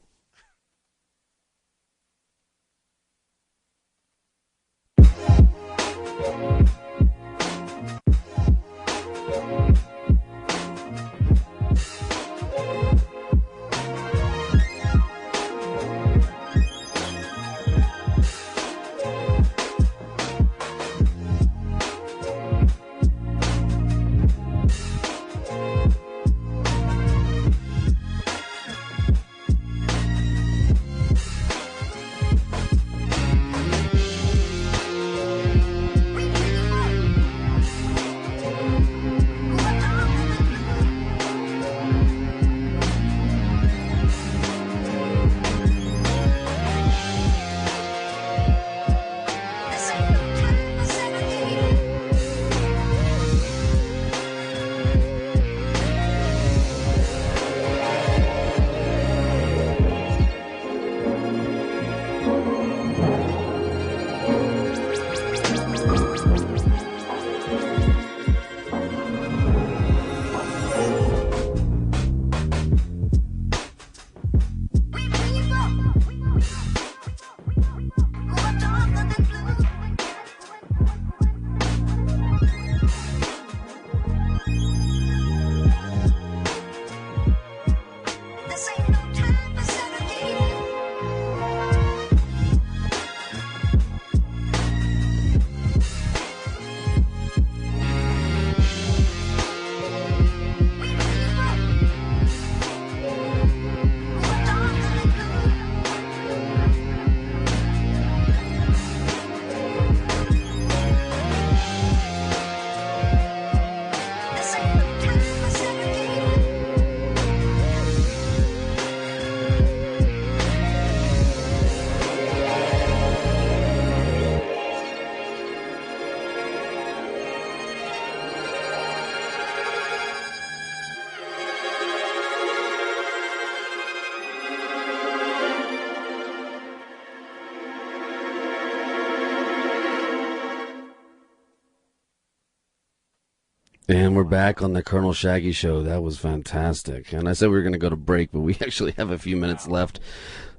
And we're back on the Colonel Shaggy Show. That was fantastic. And I said we were going to go to break, but we actually have a few minutes left.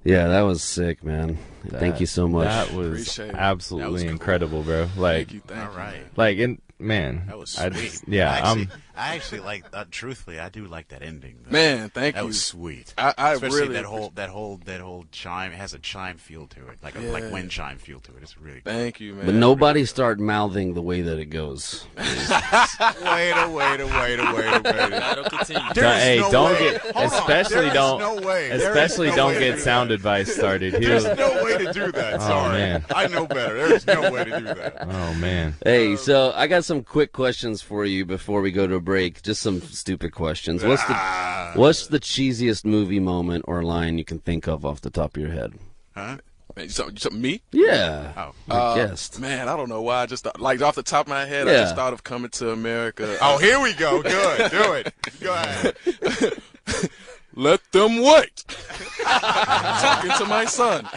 Yeah, that was sick, man. Thank you so much.
That was absolutely incredible, bro. Like,
Thank you.
All right.
like, man,
That was sweet. I actually like. Truthfully, I do like that ending. Though.
Man, thank you.
That was sweet.
I
Especially
really
that whole chime. It has a chime feel to it, like a wind chime feel to it. It's really cool.
Thank you, man.
But nobody start mouthing the way that it goes.
Wait a minute.
That'll continue.
Hey,
no
don't
way.
get,
Hold on.
especially
There is
don't,
no way. There
especially
is no
don't
way to
get
do
sound
that.
advice started.
There's no way to do that. Sorry.
man.
I know better. There's no way to do that.
Oh man.
Hey, so I got some quick questions for you before we go to a break. Just some stupid questions. What's the cheesiest movie moment or line you can think of off the top of your head?
Huh?
So me?
Yeah.
Oh.
Your guest.
Man, I don't know why. I just thought, like off the top of my head, I
Yeah.
just thought of Coming to America.
Oh, here we go. Good. Do it. Go ahead.
Let them wait. Talking to my son.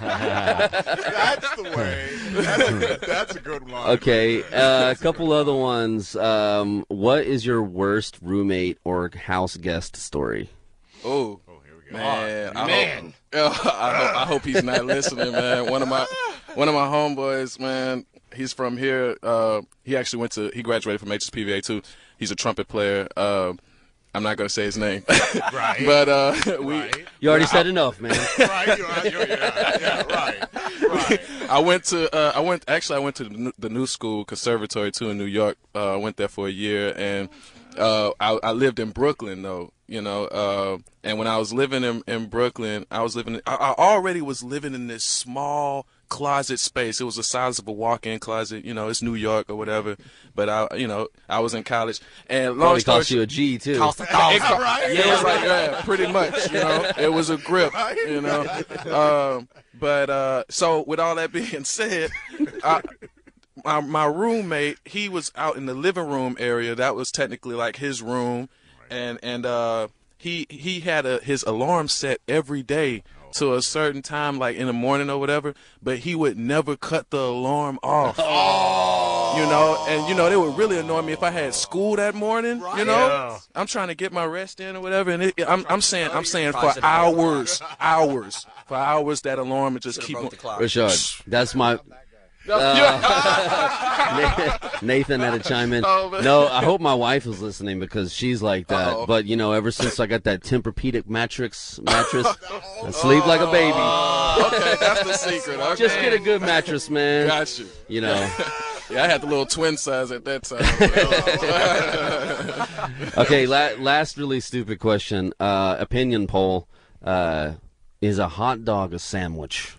That's the way. That's a good one.
Okay, a couple other ones. What is your worst roommate or house guest story?
Oh,
here we go.
man. I hope he's not listening, man. One of my homeboys, man. He's from here. He graduated from HSPVA too. He's a trumpet player. I'm not gonna say his name.
Right.
But
You already said enough, man.
Right. Right.
I went to the New School Conservatory too in New York. I went there for a year, and I lived in Brooklyn though, and when I was living in Brooklyn, I already was living in this small closet space. It was the size of a walk-in closet. It's New York or whatever. But I was in college, and long
Probably
story
cost you a G too.
Cost $1,000, right?
Yeah, it was like that, pretty much. It was a grip. So with all that being said, my roommate, he was out in the living room area. That was technically like his room, and he had his alarm set every day to a certain time, like in the morning or whatever, but he would never cut the alarm off. And they would really annoy me if I had school that morning. I'm trying to get my rest in or whatever, and I'm saying for hours that alarm would just keep on.
Reshard, that's my. Nathan had to chime in. No, I hope my wife is listening because she's like that. But ever since I got that Tempur-Pedic mattress, I sleep like a baby.
Okay, that's the secret. Okay.
Just get a good mattress, man.
Got you.
Yeah,
I had the little twin size at that time.
Okay, last really stupid question. Opinion poll: is a hot dog a sandwich?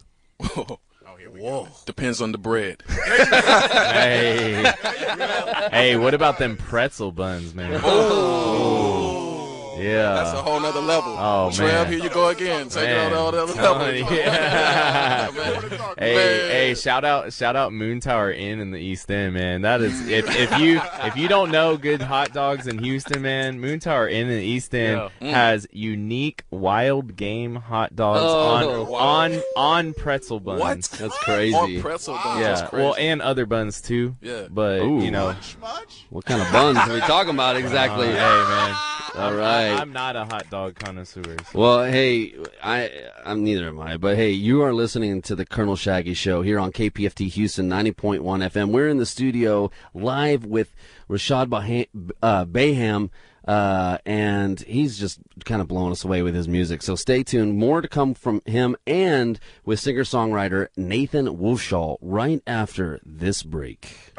Whoa. Depends on the bread.
Hey, what about them pretzel buns, man?
Oh.
Yeah.
That's a whole nother level.
Oh,
Trev,
man.
here you go again. Take it on all the other level.
Yeah. Hey, shout out Moon Tower Inn in the East End, man. That is if you don't know good hot dogs in Houston, man, Moon Tower Inn in the East End has unique wild game hot dogs on pretzel buns.
What?
That's crazy.
On pretzel buns.
Yeah.
That's crazy.
Well, and other buns too.
Yeah.
But
Much?
What kind of buns are we talking about exactly?
Hey, man.
All right.
I'm not a hot dog connoisseur. So.
Well, hey, I'm neither am I, but hey, you are listening to the Colonel Shaggy Show here on KPFT Houston 90.1 FM. We're in the studio live with Reshard Baham, and he's just kind of blowing us away with his music. So stay tuned. More to come from him and with singer-songwriter Nathan Wolfshohl right after this break.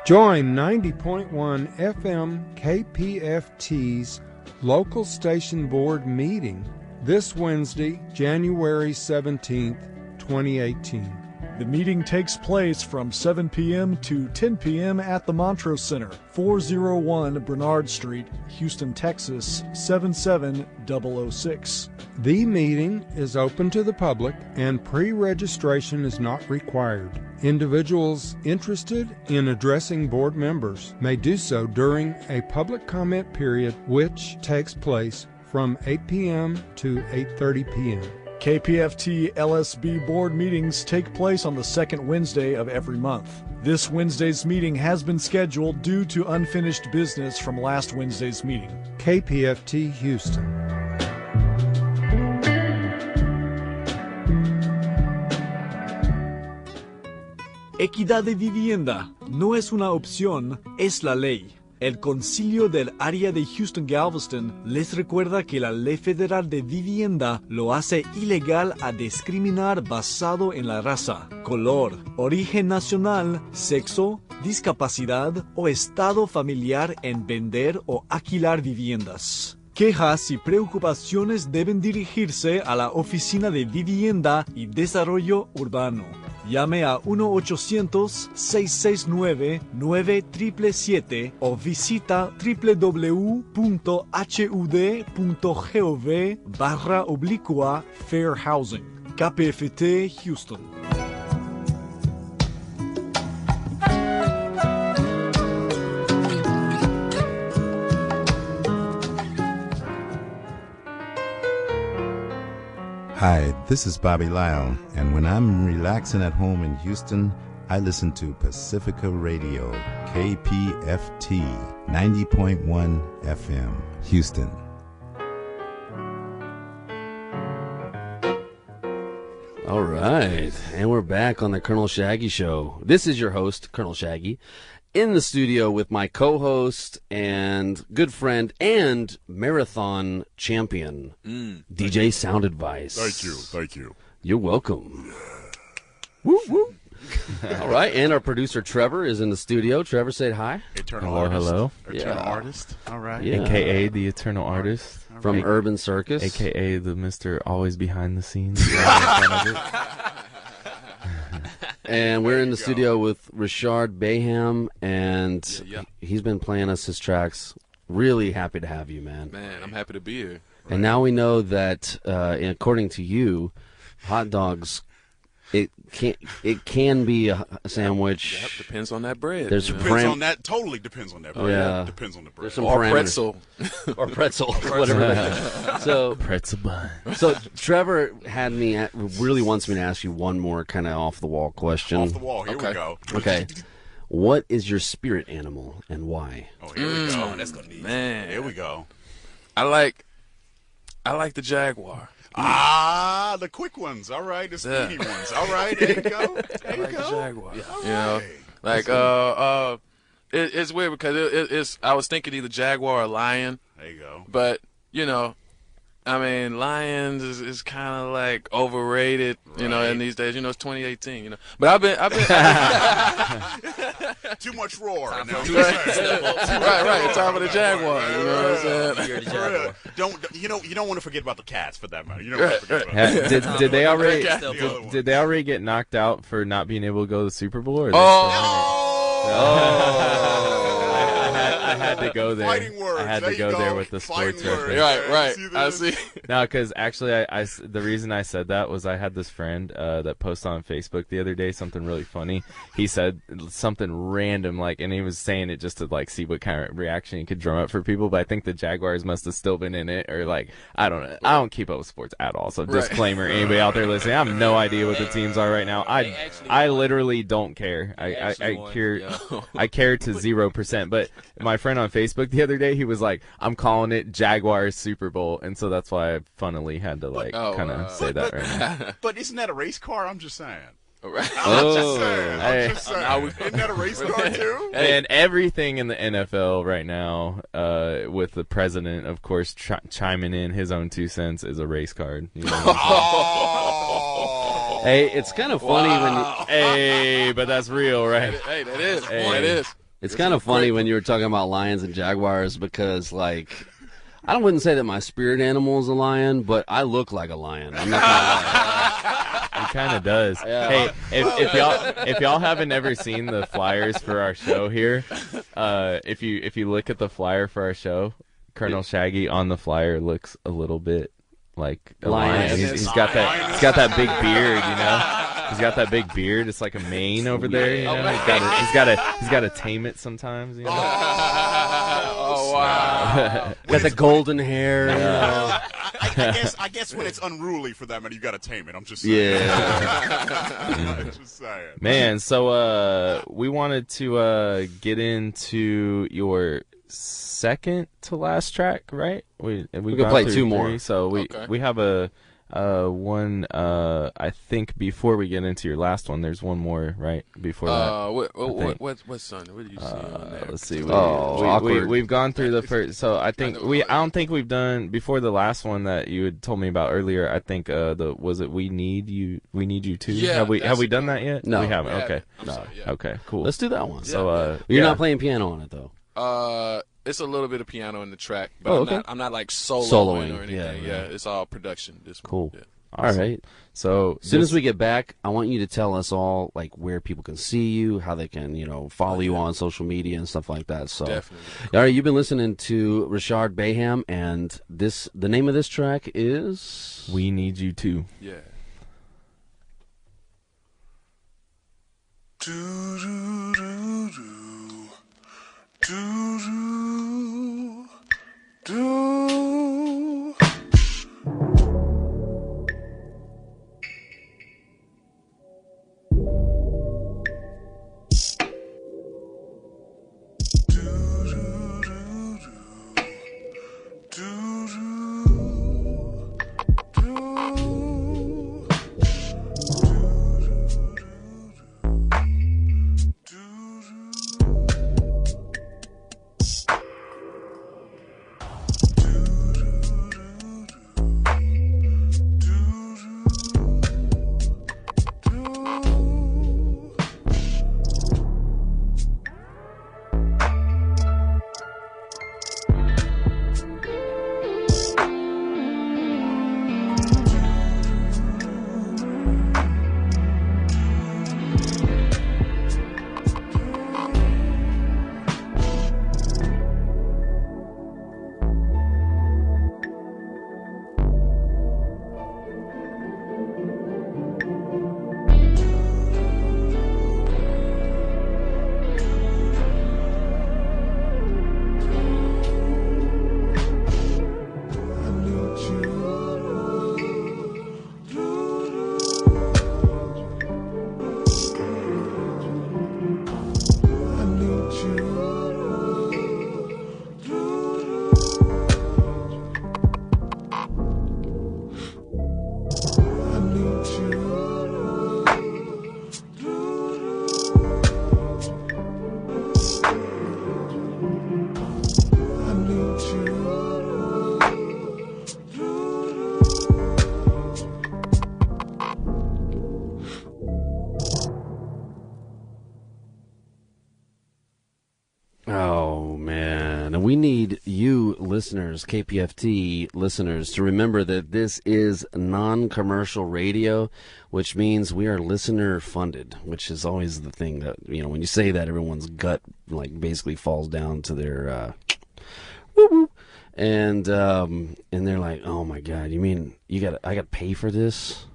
Join 90.1 FM KPFT's local station board meeting this Wednesday, January 17th, 2018.
The meeting takes place from 7 p.m. to 10 p.m. at the Montrose Center, 401 Bernard Street, Houston, Texas, 77006.
The meeting is open to the public and pre-registration is not required. Individuals interested in addressing board members may do so during a public comment period which takes place from 8 p.m. to 8:30 p.m.
KPFT LSB board meetings take place on the second Wednesday of every month. This Wednesday's meeting has been scheduled due to unfinished business from last Wednesday's meeting.
KPFT Houston.
Equidad de vivienda no es una opción, es la ley. El Concilio del Área de Houston-Galveston les recuerda que la Ley Federal de Vivienda lo hace ilegal a discriminar basado en la raza, color, origen nacional, sexo, discapacidad o estado familiar en vender o alquilar viviendas. Quejas y preocupaciones deben dirigirse a la Oficina de Vivienda y Desarrollo Urbano. Llame a 1-800-669-9777 o visita www.hud.gov/Fair Housing. KPFT Houston.
Hi, this is Bobby Lyle, and when I'm relaxing at home in Houston, I listen to Pacifica Radio, KPFT 90.1 FM, Houston.
All right, and we're back on the Colonel Shaggy Show. This is your host, Colonel Shaggy, in the studio with my co-host and good friend and marathon champion, DJ Sound Advice.
Thank you.
You're welcome. Woo, woo. All right, and our producer Trevor is in the studio. Trevor, say hi.
Eternal artist. All right.
Yeah.
AKA the Eternal Artist.
From Urban Circus.
AKA the Mr. Always Behind the Scenes.
And we're in the studio with Reshard Baham, and he's been playing us his tracks. Really happy to have you, man.
Man, I'm happy to be here.
And now we know that, according to you, hot dogs, it can be a sandwich.
Yep, depends on that bread.
Totally depends on that bread.
Yeah.
Depends on the bread.
There's some
or
parameters.
pretzel.
Or pretzel. Whatever that is. So,
pretzel bun.
So Trevor really wants me to ask you one more kind of off-the-wall question.
Off the wall. Here we go.
Okay. What is your spirit animal and why?
Oh, here we go. That's gonna be
Man.
Here we go.
I like the Jaguar.
The quick ones. All right, the speedy ones. All right, there you go. There you go.
The Jaguar.
Yeah.
It's weird because I was thinking either Jaguar or Lion.
There you go.
But lions is kind of like overrated, in these days. It's 2018, But I've been
too much roar.
Right. Time for the Jaguar. You know what I'm saying?
You're the Jaguar. You don't want to forget about the cats for that matter. You don't want to forget about
Did they already get knocked out for not being able to go to the Super Bowl? Or I had to go there.
Fighting words.
I had to go there with the sports reference.
Right. I see.
No, because actually, the reason I said that was I had this friend that posted on Facebook the other day something really funny. He said something random, and he was saying it just to see what kind of reaction he could drum up for people. But I think the Jaguars must have still been in it, or I don't know. I don't keep up with sports at all. So disclaimer, anybody out there listening, I have no idea what the teams are right now. I literally don't care. I care to 0%. But my friend on Facebook the other day, he was like, I'm calling it Jaguars Super Bowl, and so that's why I funnily had to kind of say that right now.
But isn't that a race car? I'm just saying.
I'm
just saying. Isn't that a race car too?
And everything in the NFL right now, with the president, of course, chiming in his own 2 cents, is a race card.
Hey, it's kind of funny
but that's real, right?
Hey, that is. That is.
It's kind of funny when you were talking about lions and jaguars because, I wouldn't say that my spirit animal is a lion, but I look like a lion. I'm not gonna lie.
He kind of does.
Yeah.
Hey, if y'all haven't ever seen the flyers for our show here, if you look at the flyer for our show, Colonel Shaggy on the flyer looks a little bit like a lion. He's got that big beard, He's got that big beard. It's like a mane over there. He's got to tame it sometimes.
Oh wow!
Got the golden hair.
I guess when it's unruly for that matter, you got to tame it. I'm just saying.
Yeah.
Just saying.
Man, so we wanted to get into your second to last track, right? We
can play 2 more.
So we have a one. I think before we get into your last one, there's one more right before that.
What son? What did you see on there?
Let's see.
Awkward.
We've gone through the first. So I think I don't think we've done before the last one that you had told me about earlier. I think was it We Need You too?
Yeah,
have we done that yet?
No,
we haven't. Okay.
Sorry,
Okay. Cool.
Let's do that one.
So
you're not playing piano on it though.
It's a little bit of piano in the track, but I'm not like soloing or anything. Yeah, it's all production.
Cool.
Yeah.
Awesome.
All right.
So
as soon as we get back, I want you to tell us all where people can see you, how they can follow you on social media and stuff like that. So
definitely.
All right, you've been listening to Reshard Baham, and the name of this track is
We Need You Too.
Yeah.
And we need you listeners, KPFT listeners, to remember that this is non-commercial radio, which means we are listener funded, which is always the thing that, when you say that, everyone's gut basically falls down to their woo-woo. And they're like, oh my God, you mean I got to pay for this?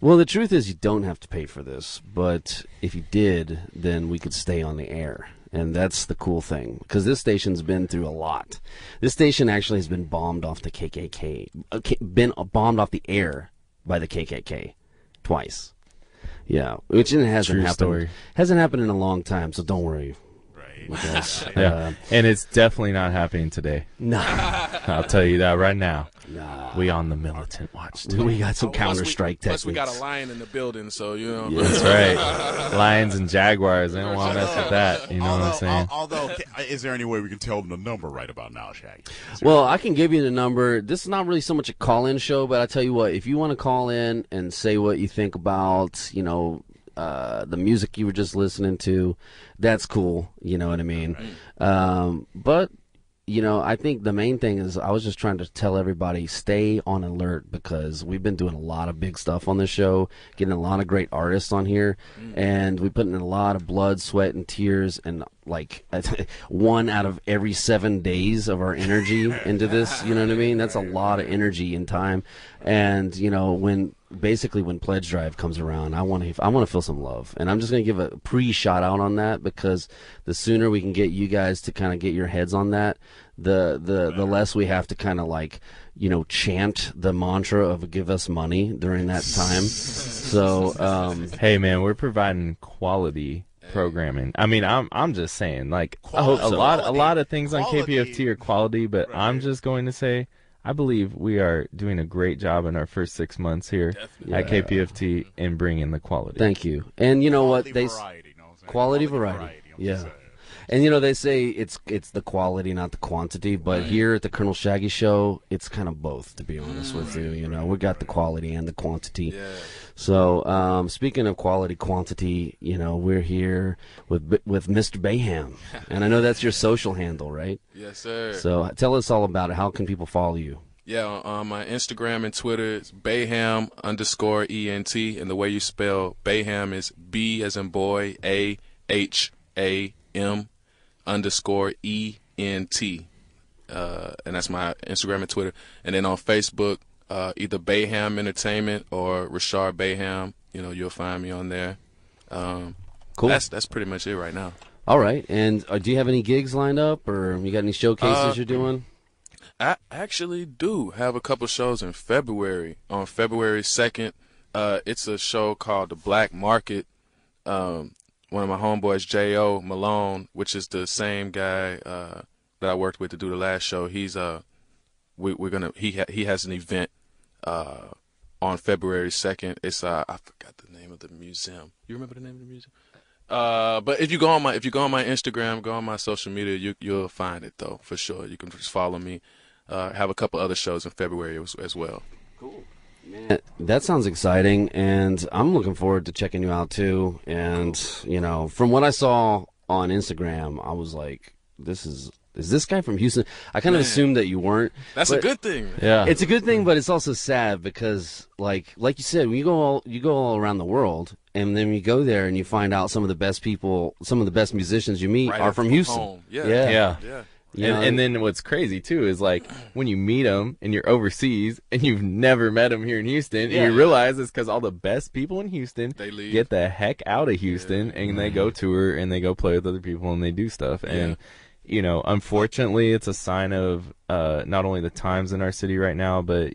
Well, the truth is you don't have to pay for this, but if you did, then we could stay on the air. And that's the cool thing, because this station's been through a lot. This station actually has been bombed off the KKK, been bombed off the air by the KKK twice. Yeah, which hasn't happened.
Story.
Hasn't happened in a long time, so don't worry. Because,
and it's definitely not happening today.
No.
I'll tell you that right now. Nah. We on the militant watch too.
We got some Counter-Strike techniques.
Plus we got a lion in the building, so
Yeah.
That's right. Lions and jaguars. They don't want to mess with that. You know what I'm saying?
Although, is there any way we can tell them the number right about now, Shaggy?
Well, I can give you the number. This is not really so much a call-in show, but I tell you what, if you want to call in and say what you think about, the music you were just listening to, that's cool. You know what I mean? Right. But I think the main thing is I was just trying to tell everybody stay on alert, because we've been doing a lot of big stuff on this show, getting a lot of great artists on here, and we put in a lot of blood, sweat, and tears, and 1 out of every 7 days of our energy into this. You know what I mean? That's a lot of energy and time. And when Pledge Drive comes around, I want to feel some love, and I'm just going to give a pre-shout out on that, because the sooner we can get you guys to kind of get your heads on that, the less we have to kind of chant the mantra of give us money during that time. So
hey man, we're providing quality programming. I mean, I'm just saying, I hope a lot of things on KPFT are quality, but right. I'm just going to say I believe we are doing a great job in our first 6 months here at KPFT in bringing the quality.
Thank you. And you know what? Quality variety. Yeah. And they say it's the quality, not the quantity. But here at the Colonel Shaggy Show, it's kind of both, to be honest with you. We got the quality and the quantity. Yeah. So speaking of quality, quantity, we're here with Mr. Baham, and I know that's your social handle, right?
Yes, sir.
So tell us all about it. How can people follow you?
Yeah, on my Instagram and Twitter, it's Baham_ENT, and the way you spell Baham is B as in boy, AHAM_ENT, and that's my Instagram and Twitter. And then on Facebook, either Baham Entertainment or Reshard Baham. You'll find me on there. Cool. That's pretty much it right now.
All right. And do you have any gigs lined up, or you got any showcases you're doing?
I actually do have a couple shows in February. On February 2nd, it's a show called The Black Market. One of my homeboys, J.O. Malone, which is the same guy that I worked with to do the last show. He's he has an event on February 2nd. It's I forgot the name of the museum. You remember the name of the museum? But if you go on my Instagram, go on my social media, you'll find it though, for sure. You can just follow me. Have a couple other shows in February as well.
Cool. Man, that sounds exciting, and I'm looking forward to checking you out too. And from what I saw on Instagram, I was like, is this guy from Houston? I kind of assumed that you weren't.
That's a good thing.
Yeah, it's a good thing, but it's also sad because, like you said, when you go all around the world, and then you go there and you find out some of the best people, some of the best musicians you meet are from Houston.
Home.
Yeah. And then what's crazy too is when you meet them and you're overseas and you've never met them here in Houston, and you realize it's because all the best people in Houston get the heck out of Houston and they go tour and they go play with other people and they do stuff. And unfortunately, it's a sign of not only the times in our city right now, but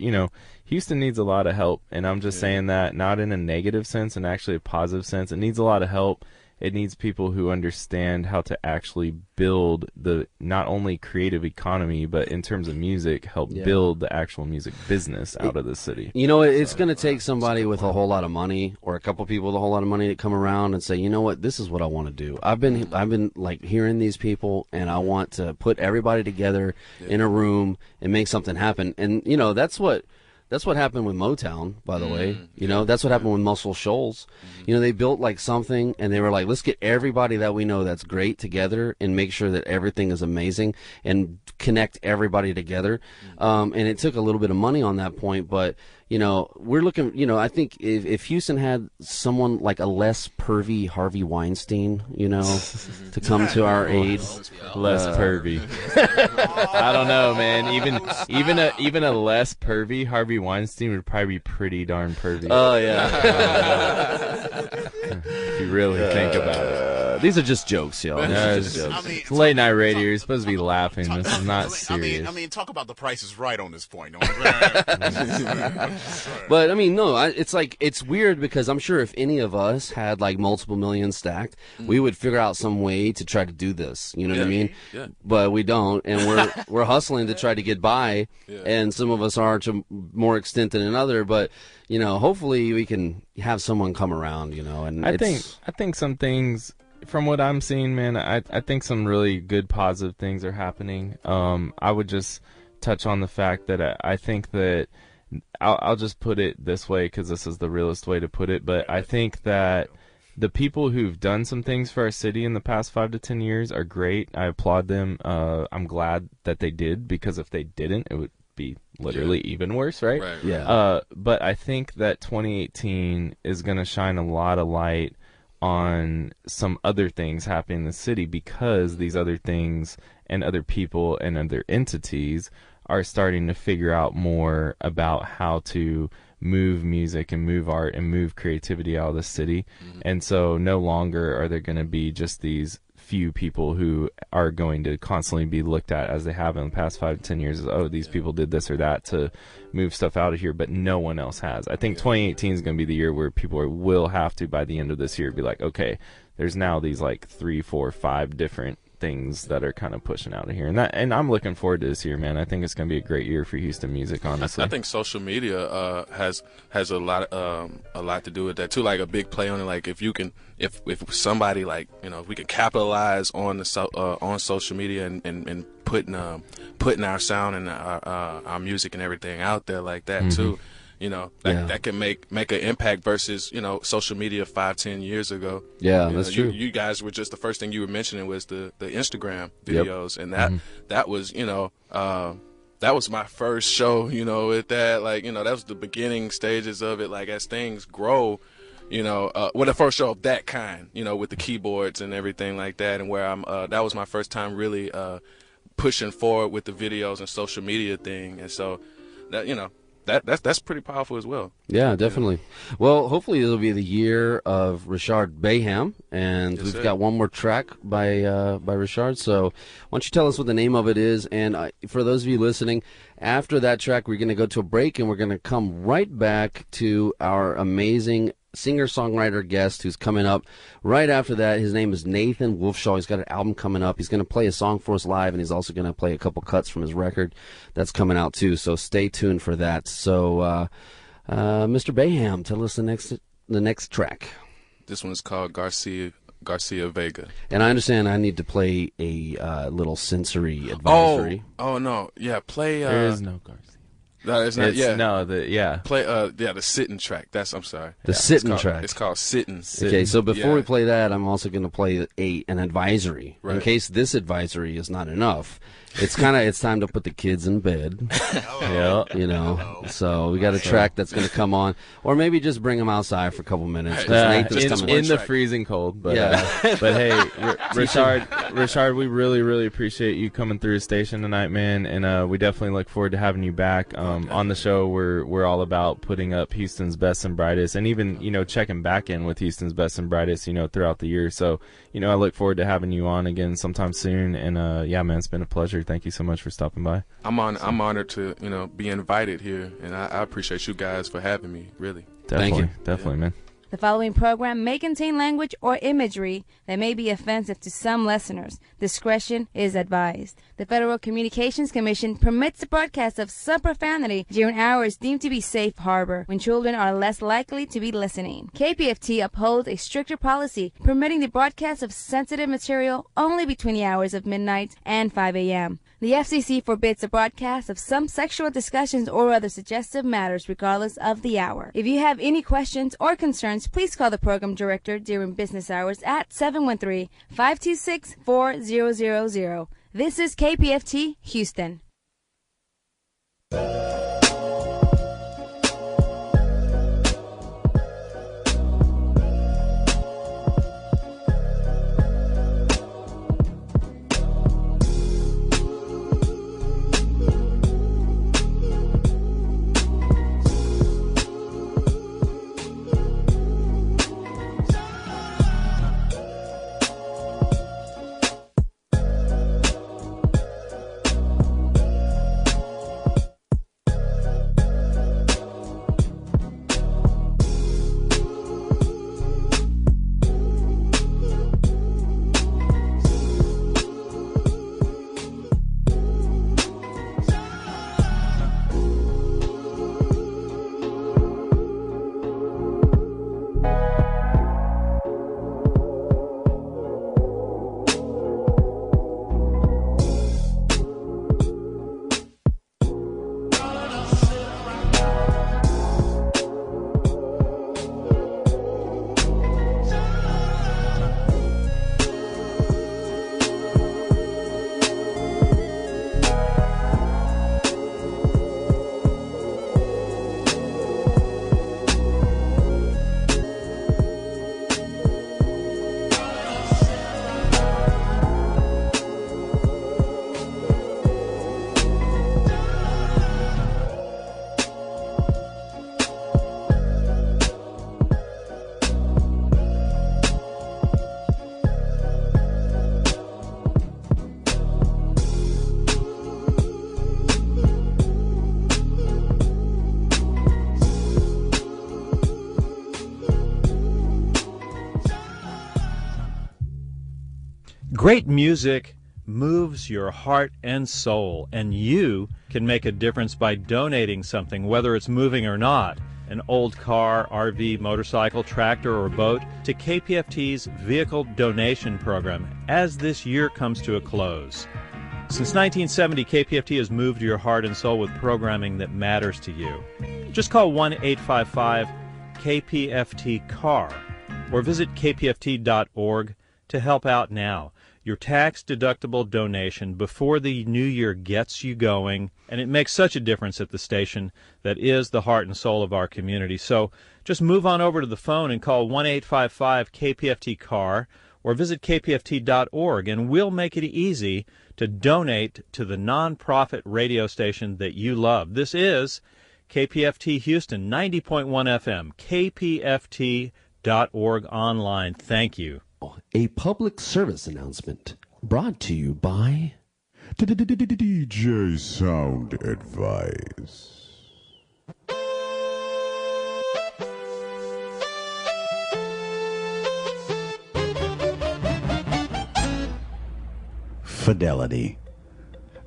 Houston needs a lot of help. And I'm just saying that not in a negative sense and actually a positive sense. It needs a lot of help. It needs people who understand how to actually build the not only creative economy, but in terms of music, help build the actual music businlike out of the city.
It's going to take somebody with a whole lot of money, or a couple people with a whole lot of money, to come around and say, you know what, this is what I want to do. I've been hearing these people, and I want to put everybody together in a room and make something happen. And that's what That's what happened with Motown, by the way. You know, that's what happened with Muscle Shoals. You know, they built like something, and they were like, let's get everybody that we know that's great together and make sure that everything is amazing and connect everybody together. And it took a little bit of money on that point, but you know, we're looking, you know, I think if Houston had someone like a less pervy Harvey Weinstein, you know, to come to our aid.
Less pervy. I don't know, man. Even a less pervy Harvey Weinstein would probably be pretty darn pervy.
Oh, yeah.
If you really think about it.
These are just jokes, yo.
It's late night radio. You're supposed to be laughing. This is not serious.
I mean, talk about the Price is Right on this point.
But I mean, no, it's like, it's weird because I'm sure if any of us had like multiple millions stacked, we would figure out some way to try to do this. You know what I mean?
Yeah.
But we don't, and we're hustling to try to get by, and some of us are to more extent than another. But you know, hopefully we can have someone come around. You know, and I
think some things. From what I'm seeing, man, I think some really good positive things are happening. I would just touch on the fact that I think that I'll just put it this way because this is the realest way to put it, but I think that the people who've done some things for our city in the past 5 to 10 years are great. I applaud them. I'm glad that they did, because if they didn't, it would be literally even worse, right?
Yeah.
But I think that 2018 is going to shine a lot of light on some other things happening in the city, because these other things and other people and other entities are starting to figure out more about how to move music and move art and move creativity out of the city. And so no longer are there going to be just these few people who are going to constantly be looked at, as they have in the past 5 to 10 years, as, oh, these people did this or that to move stuff out of here, but no one else has. I think 2018 is going to be the year where people will have to, by the end of this year, be like, okay, there's now these like 3, 4, 5 different things that are kind of pushing out of here, and I'm looking forward to this year, man. I think it's going to be a great year for Houston music, honestly.
I think social media has a lot to do with that too. Like a big play on it. Like if somebody, like, you know, if we can capitalize on on social media and putting our sound and our music and everything out there like that too. You know, that can make an impact versus, you know, social media 5-10 years ago.
Yeah, that's true.
You guys were just, the first thing you were mentioning was the Instagram videos, and that was, you know, that was my first show, you know, with that. Like, you know, that was the beginning stages of it. Like, as things grow, you know, the first show of that kind, you know, with the keyboards and everything like that, and where that was my first time really pushing forward with the videos and social media thing, and so that, you know. That's pretty powerful as well.
Yeah, definitely. Well, hopefully it'll be the year of Reshard Baham, and we've got one more track by Reshard. So why don't you tell us what the name of it is? And for those of you listening, after that track, we're going to go to a break, and we're going to come right back to our amazing singer-songwriter guest who's coming up right after that. His name is Nathan Wolfshohl. He's got an album coming up. He's going to play a song for us live, and he's also going to play a couple cuts from his record that's coming out too, so stay tuned for that. So Mr. Baham, tell us the next track.
This one's called Garcia Vega.
And I understand I need to play a little sensory advisory.
Oh no, yeah, play
there is no Garcia.
No, it's not.
Play
the sitting track. I'm sorry.
The sitting track.
It's called sitting.
Okay, so before we play that, I'm also going to play an advisory in case this advisory is not enough. It's time to put the kids in bed. You know. So we got a track that's going to come on, or maybe just bring them outside for a couple minutes.
In the freezing cold, but but hey, Reshard, we really, really appreciate you coming through the station tonight, man, and we definitely look forward to having you back on the show. We're all about putting up Houston's best and brightest, and even, you know, checking back in with Houston's best and brightest, you know, throughout the year. So, you know, I look forward to having you on again sometime soon, and yeah, man, it's been a pleasure. Thank you so much for stopping by.
I'm honored to, you know, be invited here, and I appreciate you guys for having me. Really.
Definitely, man.
The following program may contain language or imagery that may be offensive to some listeners. Discretion is advised. The Federal Communications Commission permits the broadcast of some profanity during hours deemed to be safe harbor, when children are less likely to be listening. KPFT upholds a stricter policy permitting the broadcast of sensitive material only between the hours of midnight and 5 a.m. The FCC forbids the broadcast of some sexual discussions or other suggestive matters regardless of the hour. If you have any questions or concerns, please call the program director during business hours at 713-526-4000. This is KPFT Houston.
Great music moves your heart and soul, and you can make a difference by donating something, whether it's moving or not, an old car, RV, motorcycle, tractor, or boat, to KPFT's Vehicle Donation Program as this year comes to a close. Since 1970, KPFT has moved your heart and soul with programming that matters to you. Just call 1-855-KPFT-CAR or visit kpft.org to help out now. Your tax-deductible donation before the new year gets you going, and it makes such a difference at the station that is the heart and soul of our community. So just move on over to the phone and call 1-855-KPFT-CAR or visit kpft.org, and we'll make it easy to donate to the nonprofit radio station that you love. This is KPFT Houston, 90.1 FM, kpft.org online. Thank you.
A public service announcement brought to you by
DJ Sound Advice. Fidelity.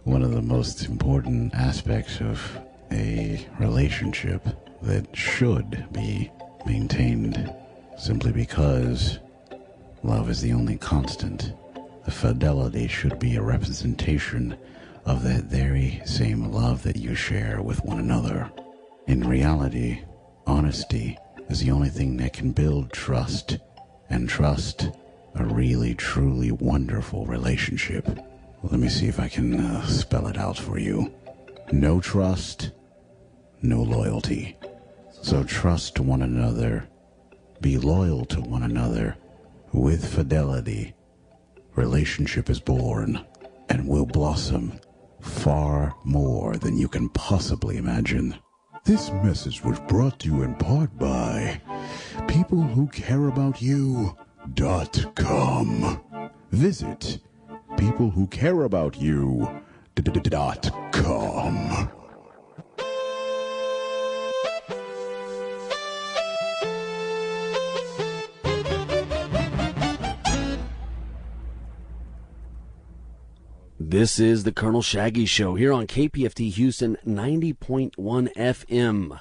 One of the most important aspects of a relationship that should be maintained simply because love is the only constant. The fidelity should be a representation of that very same love that you share with one another. In reality, honesty is the only thing that can build trust, and trust a really, truly wonderful relationship. Let me see if I can spell it out for you. No trust, no loyalty. So trust one another, be loyal to one another. With fidelity, relationship is born and will blossom far more than you can possibly imagine. This message was brought to you in part by peoplewhocareaboutyou.com. Visit peoplewhocareaboutyou.com.
This is the Colonel Shaggy Show here on KPFT Houston 90.1 FM.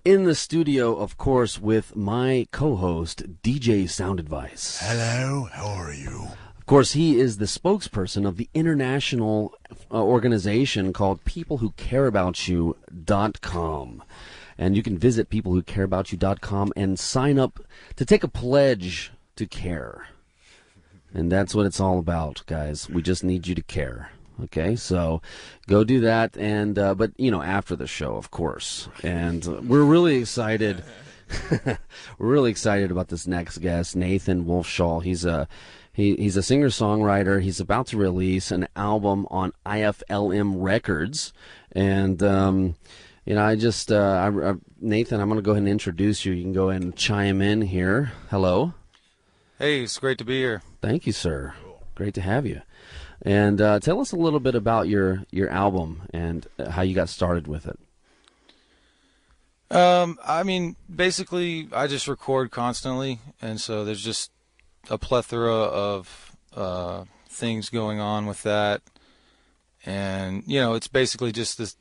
In the studio, of course, with my co-host, DJ Sound Advice.
Hello, how are you?
Of course, he is the spokesperson of the international organization called peoplewhocareaboutyou.com. And you can visit peoplewhocareaboutyou.com and sign up to take a pledge to care. And that's what it's all about, guys. We just need you to care. Okay, so go do that, and but after the show, of course. And we're really excited. We're really excited about this next guest, Nathan Wolfshohl. He's a singer-songwriter. He's about to release an album on IFLM Records, and Nathan, I'm going to go ahead and introduce you. You can go ahead and chime in here. Hello.
Hey, it's great to be here.
Thank you, sir. Great to have you. And tell us a little bit about your album and how you got started with it.
Basically, I just record constantly, and so there's just a plethora of things going on with that. And, it's basically just this,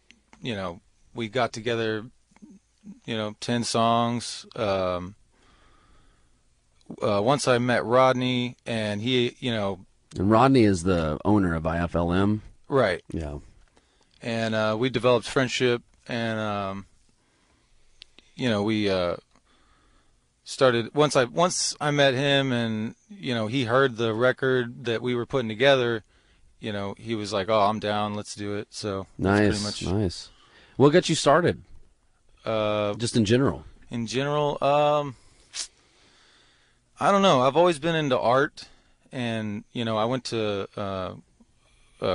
we got together, 10 songs. Once I met Rodney, and he,
And Rodney is the owner of IFLM.
Right.
Yeah.
And we developed friendship, and we started once I met him, and he heard the record that we were putting together. He was like, "Oh, I'm down. Let's do it." So
nice,
pretty much,
nice. What got you started? Just in general.
In general, I don't know. I've always been into art, and I went to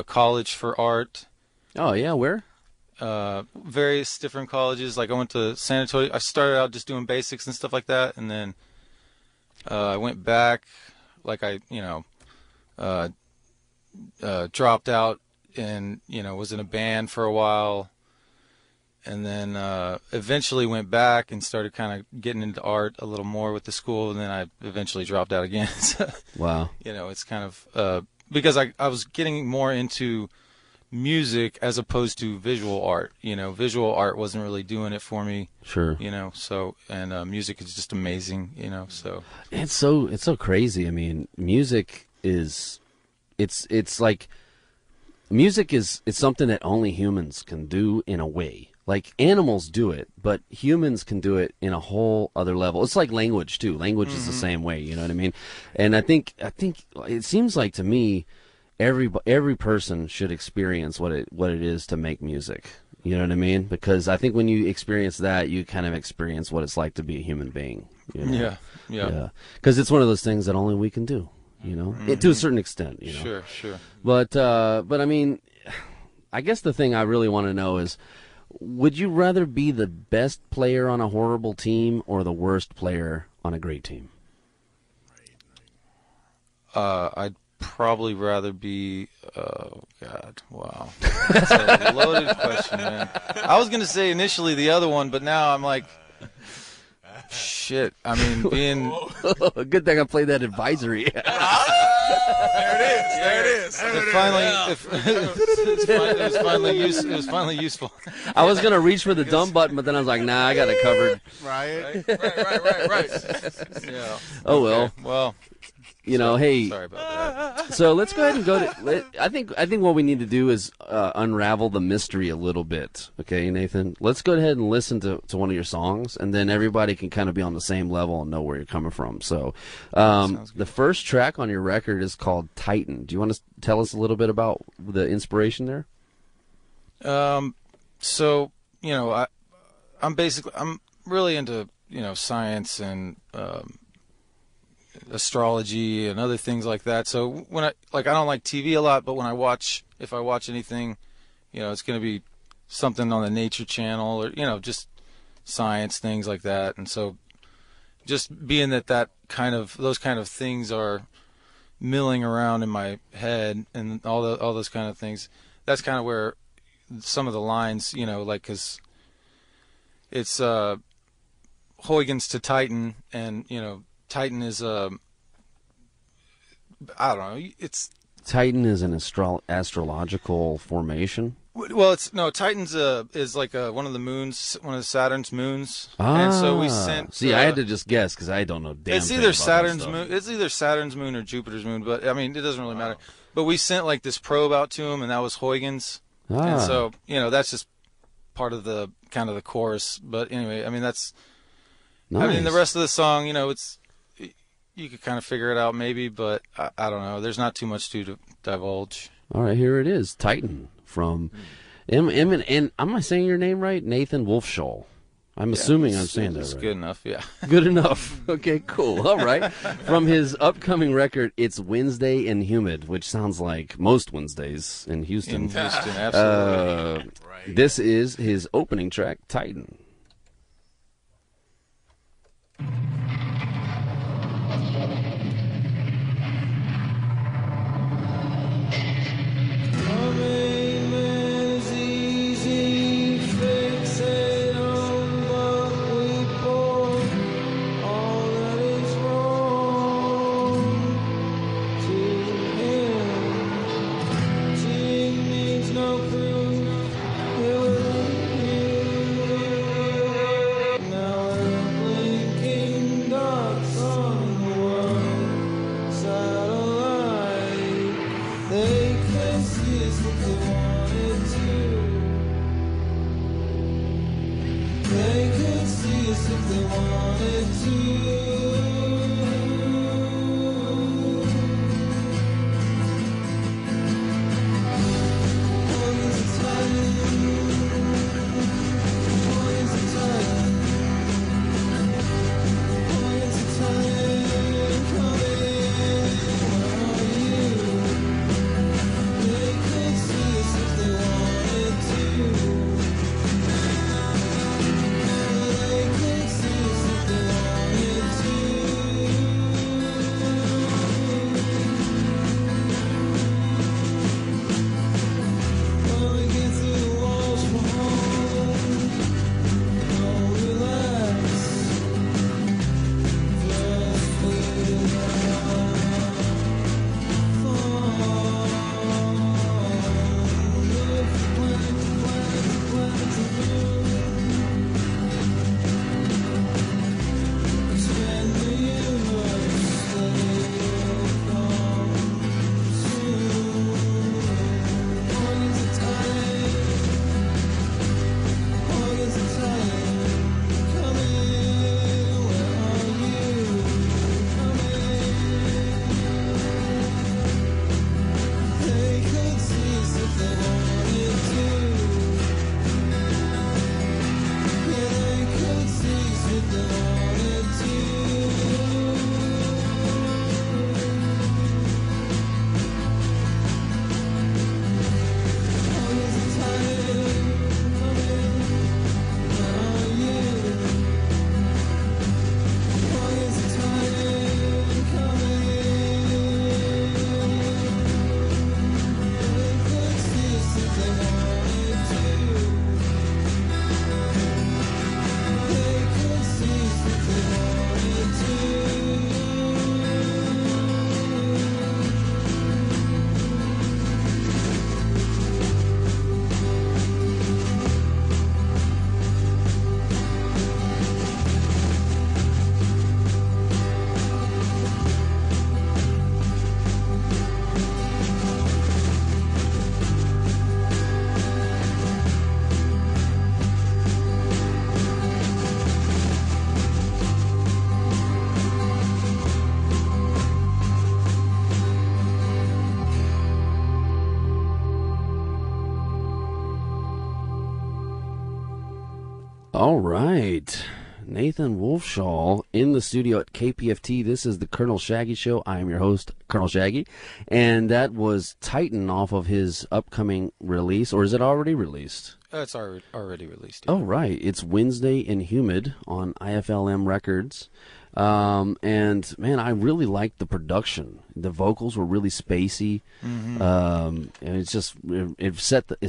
college for art.
Oh yeah, where?
Various different colleges. Like I went to San Antonio. I started out just doing basics and stuff like that, and then I went back. Like I, dropped out and was in a band for a while. And then eventually went back and started kind of getting into art a little more with the school, and then I eventually dropped out again. So,
wow.
It's kind of because I was getting more into music as opposed to visual art. Visual art wasn't really doing it for me.
Sure.
So and music is just amazing. So
it's so crazy. I mean, music is it's like music is something that only humans can do in a way. Like animals do it, but humans can do it in a whole other level. It's like language too. Language is the same way, you know what I mean? And I think it seems like to me, every person should experience what it is to make music. You know what I mean? Because I think when you experience that, you kind of experience what it's like to be a human being.
Yeah.
Because it's one of those things that only we can do. To a certain extent.
Sure.
But I mean, I guess the thing I really want to know is, would you rather be the best player on a horrible team or the worst player on a great team?
I'd probably rather be. Oh God! Wow, that's a loaded question, man. I was gonna say initially the other one, but now I'm like, shit. I mean, being.
Good thing I played that advisory.
There it is. It was finally useful.
I was gonna reach for the dumb button, but then I was like, nah, I got it covered.
Right.
Yeah.
Oh well.
Okay. Well.
Hey.
Sorry about that.
So let's go ahead and go to. I think what we need to do is unravel the mystery a little bit. Okay, Nathan. Let's go ahead and listen to one of your songs, and then everybody can kind of be on the same level and know where you're coming from. So, the first track on your record is called Titan. Do you want to tell us a little bit about the inspiration there?
So I'm really into science and astrology and other things like that. So when I don't like TV a lot, but when if I watch anything, it's going to be something on the Nature Channel or just science things like that. And so just being those kind of things are milling around in my head and all those kind of things, that's kind of where some of the lines, because it's Huygens to Titan, and Titan is I don't know. It's
Titan is an astrological formation?
Well, Titan's is like one of the moons, one of Saturn's moons, and so we sent.
See, I had to just guess because I don't know.
It's either Saturn's moon. It's either Saturn's moon or Jupiter's moon, but I mean, it doesn't really matter. But we sent like this probe out to him, and that was Huygens, and so that's just part of the kind of the chorus. But anyway, I mean that's. Nice. I mean the rest of the song, it's you could kind of figure it out maybe, but I don't know. There's not too much to divulge.
All right, here it is, Titan. From and am I saying your name right? Nathan Wolfshohl. I'm assuming I'm saying that right.
Good enough, yeah.
Good enough. Okay, cool. All right. From his upcoming record, It's Wednesday and Humid, which sounds like most Wednesdays in Houston.
In Houston, absolutely.
This is his opening track, Titan. All right. Nathan Wolfshohl in the studio at KPFT. This is the Colonel Shaggy Show. I am your host, Colonel Shaggy. And that was Titan off of his upcoming release. Or is it already released?
It's already released. Yeah.
Oh, right. It's Wednesday and Humid on IFLM Records. And, man, I really liked the production. The vocals were really spacey.
Mm-hmm.
And it's just, it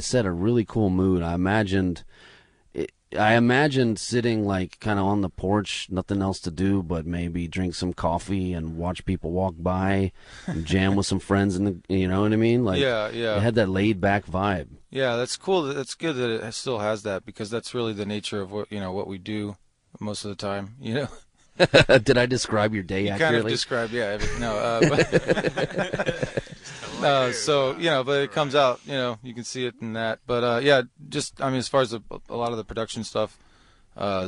set a really cool mood. I imagined... I imagined sitting like kind of on the porch, nothing else to do but maybe drink some coffee and watch people walk by and jam with some friends, and you know what I mean? Like,
yeah.
It had that laid back vibe.
Yeah, that's cool. That's good that it still has that, because that's really the nature of what we do most of the time.
Did I describe your day accurately?
Kind of described, yeah. So but it comes out. You can see it in that. But as far as a lot of the production stuff,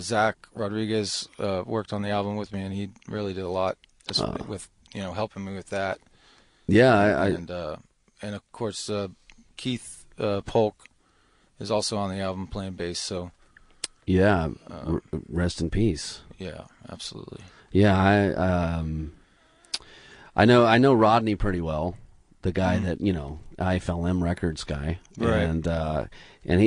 Zach Rodriguez worked on the album with me, and he really did a lot with helping me with that.
Yeah,
and of course Keith Polk is also on the album playing bass. So
yeah, rest in peace.
Yeah, absolutely.
Yeah, I know Rodney pretty well, the guy that IFLM Records guy,
right?
And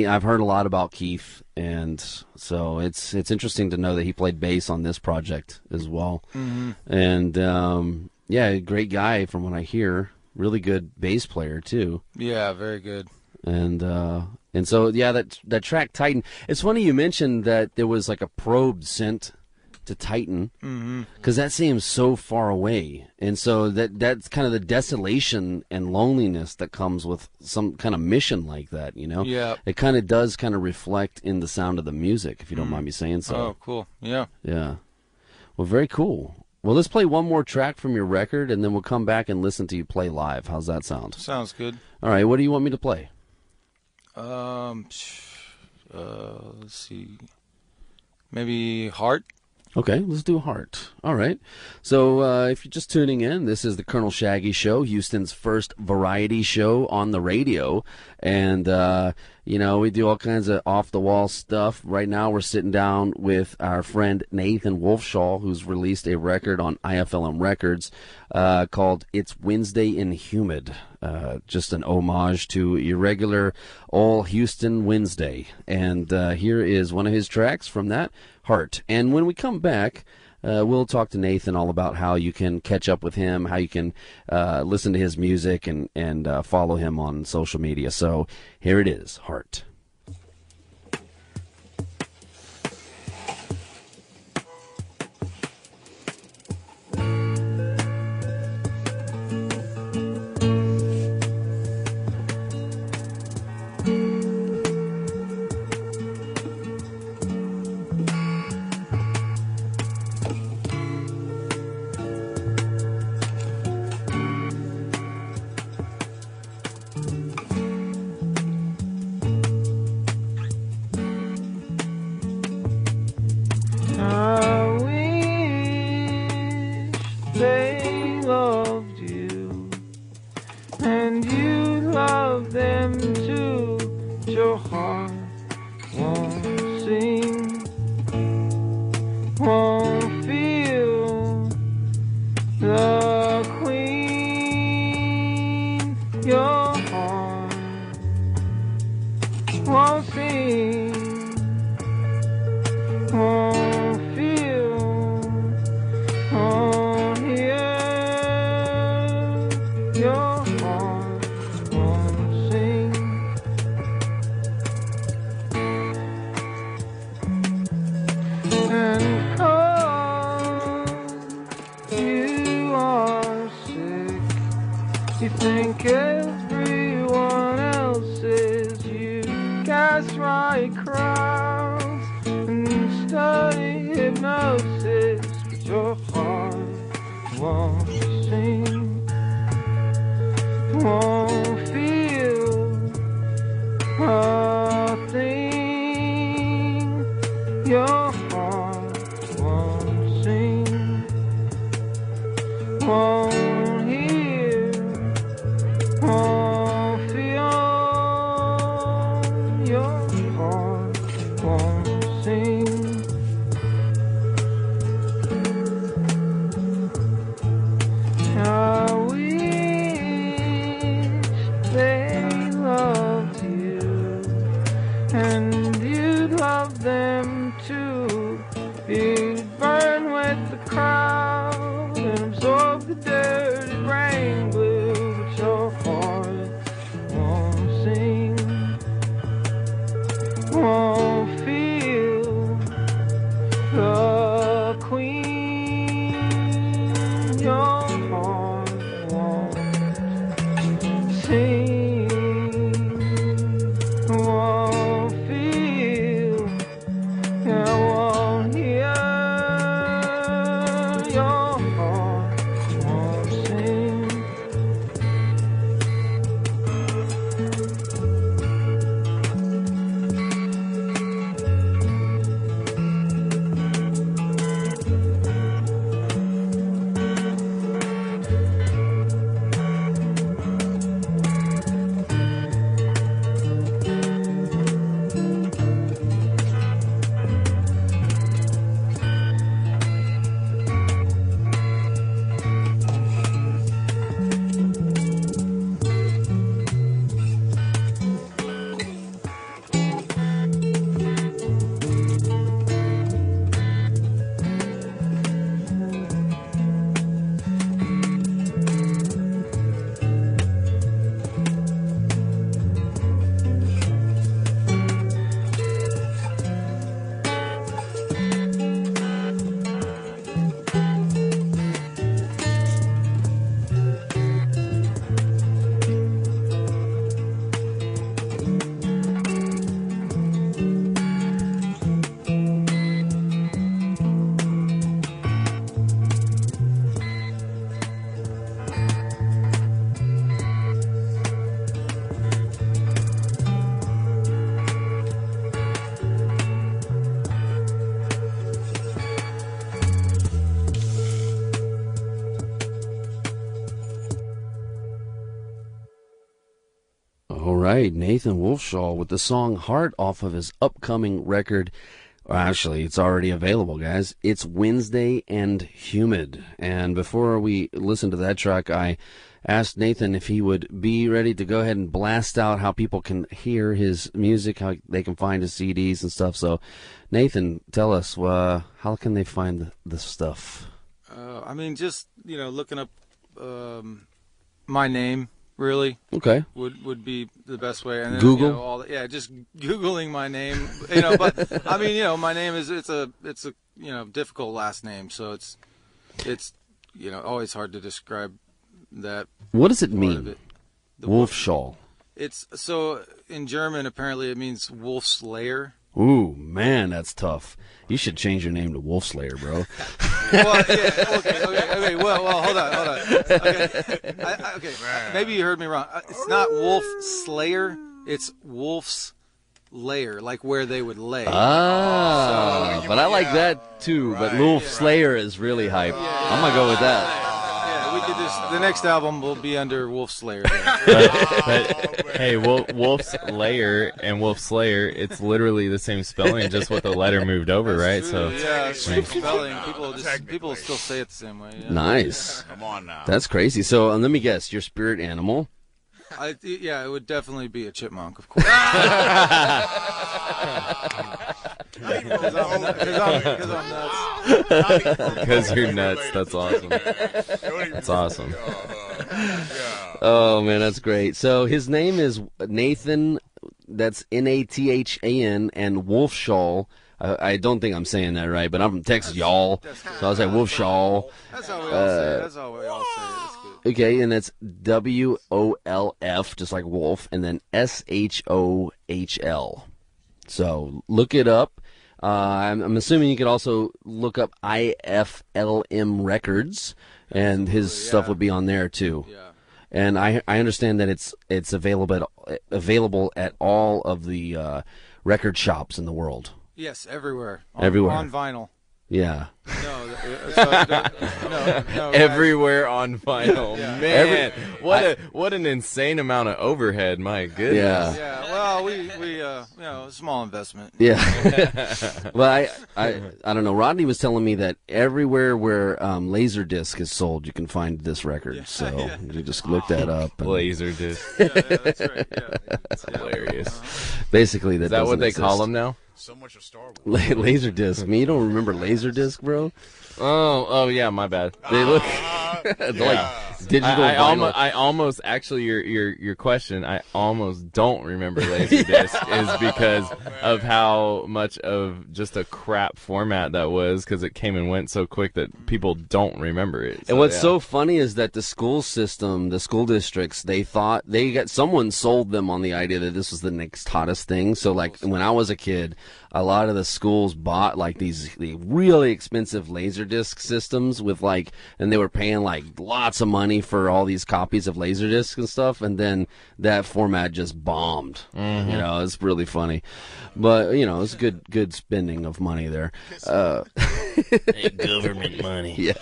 I've heard a lot about Keith, and so it's interesting to know that he played bass on this project as well.
Mm-hmm.
And great guy from what I hear, really good bass player too.
Yeah, very good.
And so that track Titan. It's funny you mentioned that there was like a probe sent to Titan, because that seems so far away, and so that's kind of the desolation and loneliness that comes with some kind of mission like that.
Yeah,
it kind of does kind of reflect in the sound of the music, if you don't mind me saying so.
Oh, cool. Yeah.
Well, very cool. Well, let's play one more track from your record, and then we'll come back and listen to you play live. How's that sound?
Sounds good.
All right, what do you want me to play?
Let's see. Maybe Heart.
Okay, let's do Heart. All right. So if you're just tuning in, this is the Colonel Shaggy Show, Houston's first variety show on the radio. And, we do all kinds of off-the-wall stuff. Right now we're sitting down with our friend Nathan Wolfshohl, who's released a record on IFLM Records called It's Wednesday in Humid. Just an homage to your regular all Houston Wednesday. And here is one of his tracks from that, Heart. And when we come back, we'll talk to Nathan all about how you can catch up with him, how you can listen to his music and follow him on social media. So here it is, Heart.
Won't feel
right, Nathan Wolfshohl with the song Heart off of his upcoming record. Actually, it's already available, guys. It's Wednesday and Humid. And before we listen to that track, I asked Nathan if he would be ready to go ahead and blast out how people can hear his music, how they can find his CDs and stuff. So, Nathan, tell us, how can they find this stuff?
I mean, just, looking up my name, really.
Okay.
Would be the best way. And then,
Google?
Just Googling my name. But, I mean, my name is, it's a difficult last name. So it's always hard to describe that.
What does it mean? Wolfshohl.
It's, so in German, apparently it means wolf slayer.
Ooh, man, that's tough. You should change your name to Wolf Slayer, bro.
Well, yeah, okay. Well, hold on. Okay, maybe you heard me wrong. It's not Wolf Slayer. It's Wolf's Lair, like where they would lay.
But I like that too. Right, but Wolf Slayer is really hype. Yeah. I'm gonna go with that.
We could just, the next album will be under Wolf Slayer.
but hey, Wolf's Lair and Wolf Slayer, it's literally the same spelling, just with the letter moved over, right?
True.
So
yeah, same spelling. People still say it the same way. Yeah.
Nice.
Come on now.
That's crazy. So let me guess, your spirit animal?
It would definitely be a chipmunk, of course. Because I'm nuts.
Because you're nuts. That's awesome. That's awesome.
Oh, man, that's great. So his name is Nathan, that's Nathan, and Wolfshohl. I don't think I'm saying that right, but I'm from Texas, y'all. So I was like Wolfshohl.
That's how we all say it. That's how we all say it. That's good.
Okay, and that's WOLF, just like wolf, and then SHOHL. So look it up. I'm assuming you could also look up IFLM Records, and his stuff would be on there too.
Yeah.
And I understand that it's available at all of the record shops in the world.
Yes, everywhere.
Everywhere.
On vinyl.
Yeah.
No,
everywhere on vinyl.
Yeah.
Man, what an insane amount of overhead. My goodness.
Yeah. Well, we small investment.
Yeah. Well, I don't know. Rodney was telling me that everywhere where Laserdisc is sold, you can find this record.
Yeah,
so you just look that up. And...
Laserdisc.
Yeah, that's right. Yeah.
That's hilarious.
Basically,
is that what they call them now?
So much of Star Wars.
Laserdisc. I mean, you don't remember Laserdisc, bro?
Oh yeah, my bad.
They look like digital vinyl.
I almost actually your question. I almost don't remember Laserdisc is because of how much of just a crap format that was, because it came and went so quick that people don't remember it. So,
and what's so funny is that the school system, the school districts, they thought someone sold them on the idea that this was the next hottest thing. So like when I was a kid, a lot of the schools bought like the really expensive Laserdisc systems with and they were paying like lots of money for all these copies of Laserdisc and stuff, and then that format just bombed.
Mm-hmm.
It's really funny, but it's good spending of money there.
Government money.
Yeah.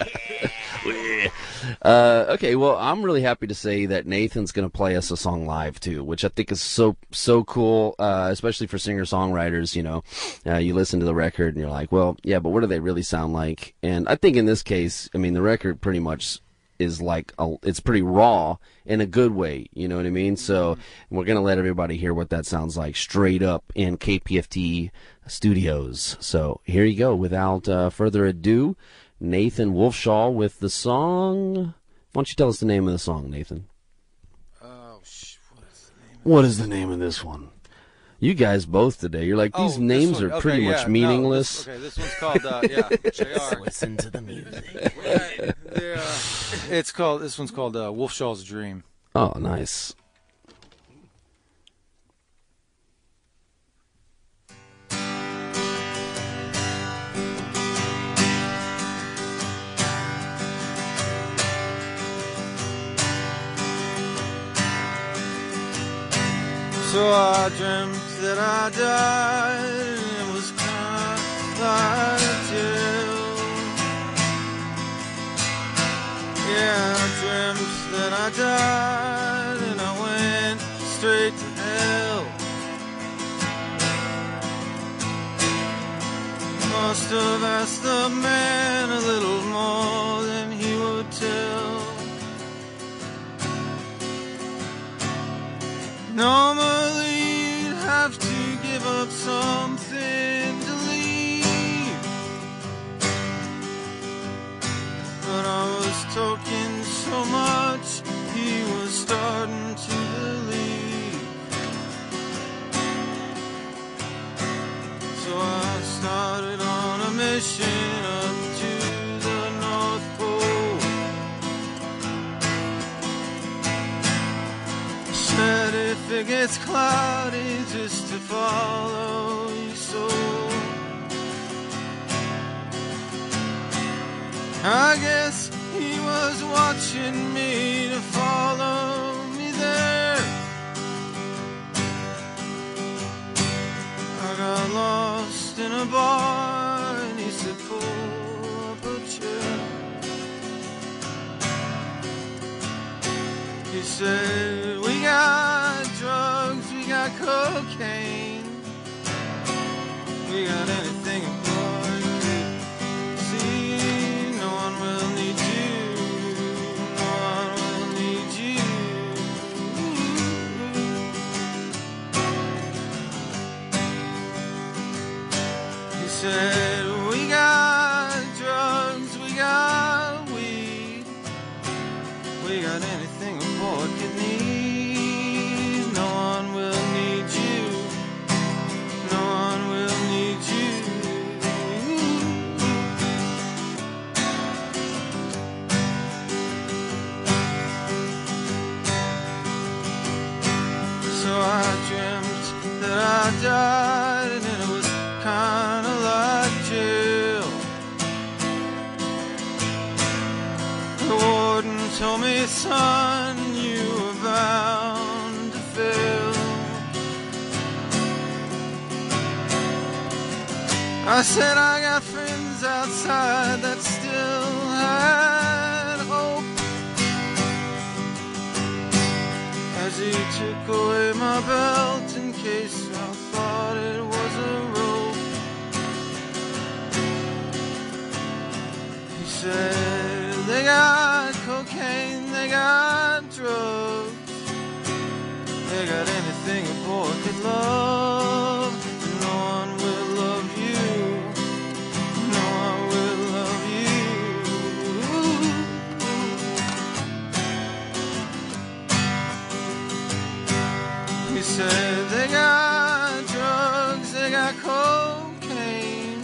Okay, well, I'm really happy to say that Nathan's going to play us a song live too, which I think is so cool, especially for singer-songwriters. You listen to the record and you're like, well, yeah, but what do they really sound like? And I think in this case, I mean, the record pretty much is it's pretty raw in a good way, you know what I mean? So we're going to let everybody hear what that sounds like straight up in KPFT studios. So here you go. Without further ado, Nathan Wolfshohl with the song. Why don't you tell us the name of the song, Nathan? What is the name of this one? You guys both today. You're like, these names are pretty much meaningless.
This one's called, JR.
Listen to the music.
This one's called Wolfshohl's Dream.
Oh, nice.
So I dreamt that I died, and it was kind of like a tale. Yeah, I dreamt that I died, and I went straight to hell. must have asked the man a little more than he would tell. Normally you'd have to give up something to leave, but I was talking so much he was starting to believe. So I started on a mission up to the North Pole. Said if it gets cloudy, just to follow your soul. I guess he was watching me to follow me there. I got lost in a bar and he said pull up a chair. He said we got drugs, we got cocaine, we got anything a boy could see. No one will need you, no one will need you. He said we got drugs, we got weed, we got anything a boy could need. No one will need you, no one will need you. So I dreamt that I died and it was kinda like jail. The warden told me, son, you were bound to fail. I said I got friends outside that still had hope. As he took away my belt in case I thought it was a rope, he said they got cocaine, they got drugs, they got anything a boy could love. And no one will love you, no one will love you. He said they got drugs, they got cocaine,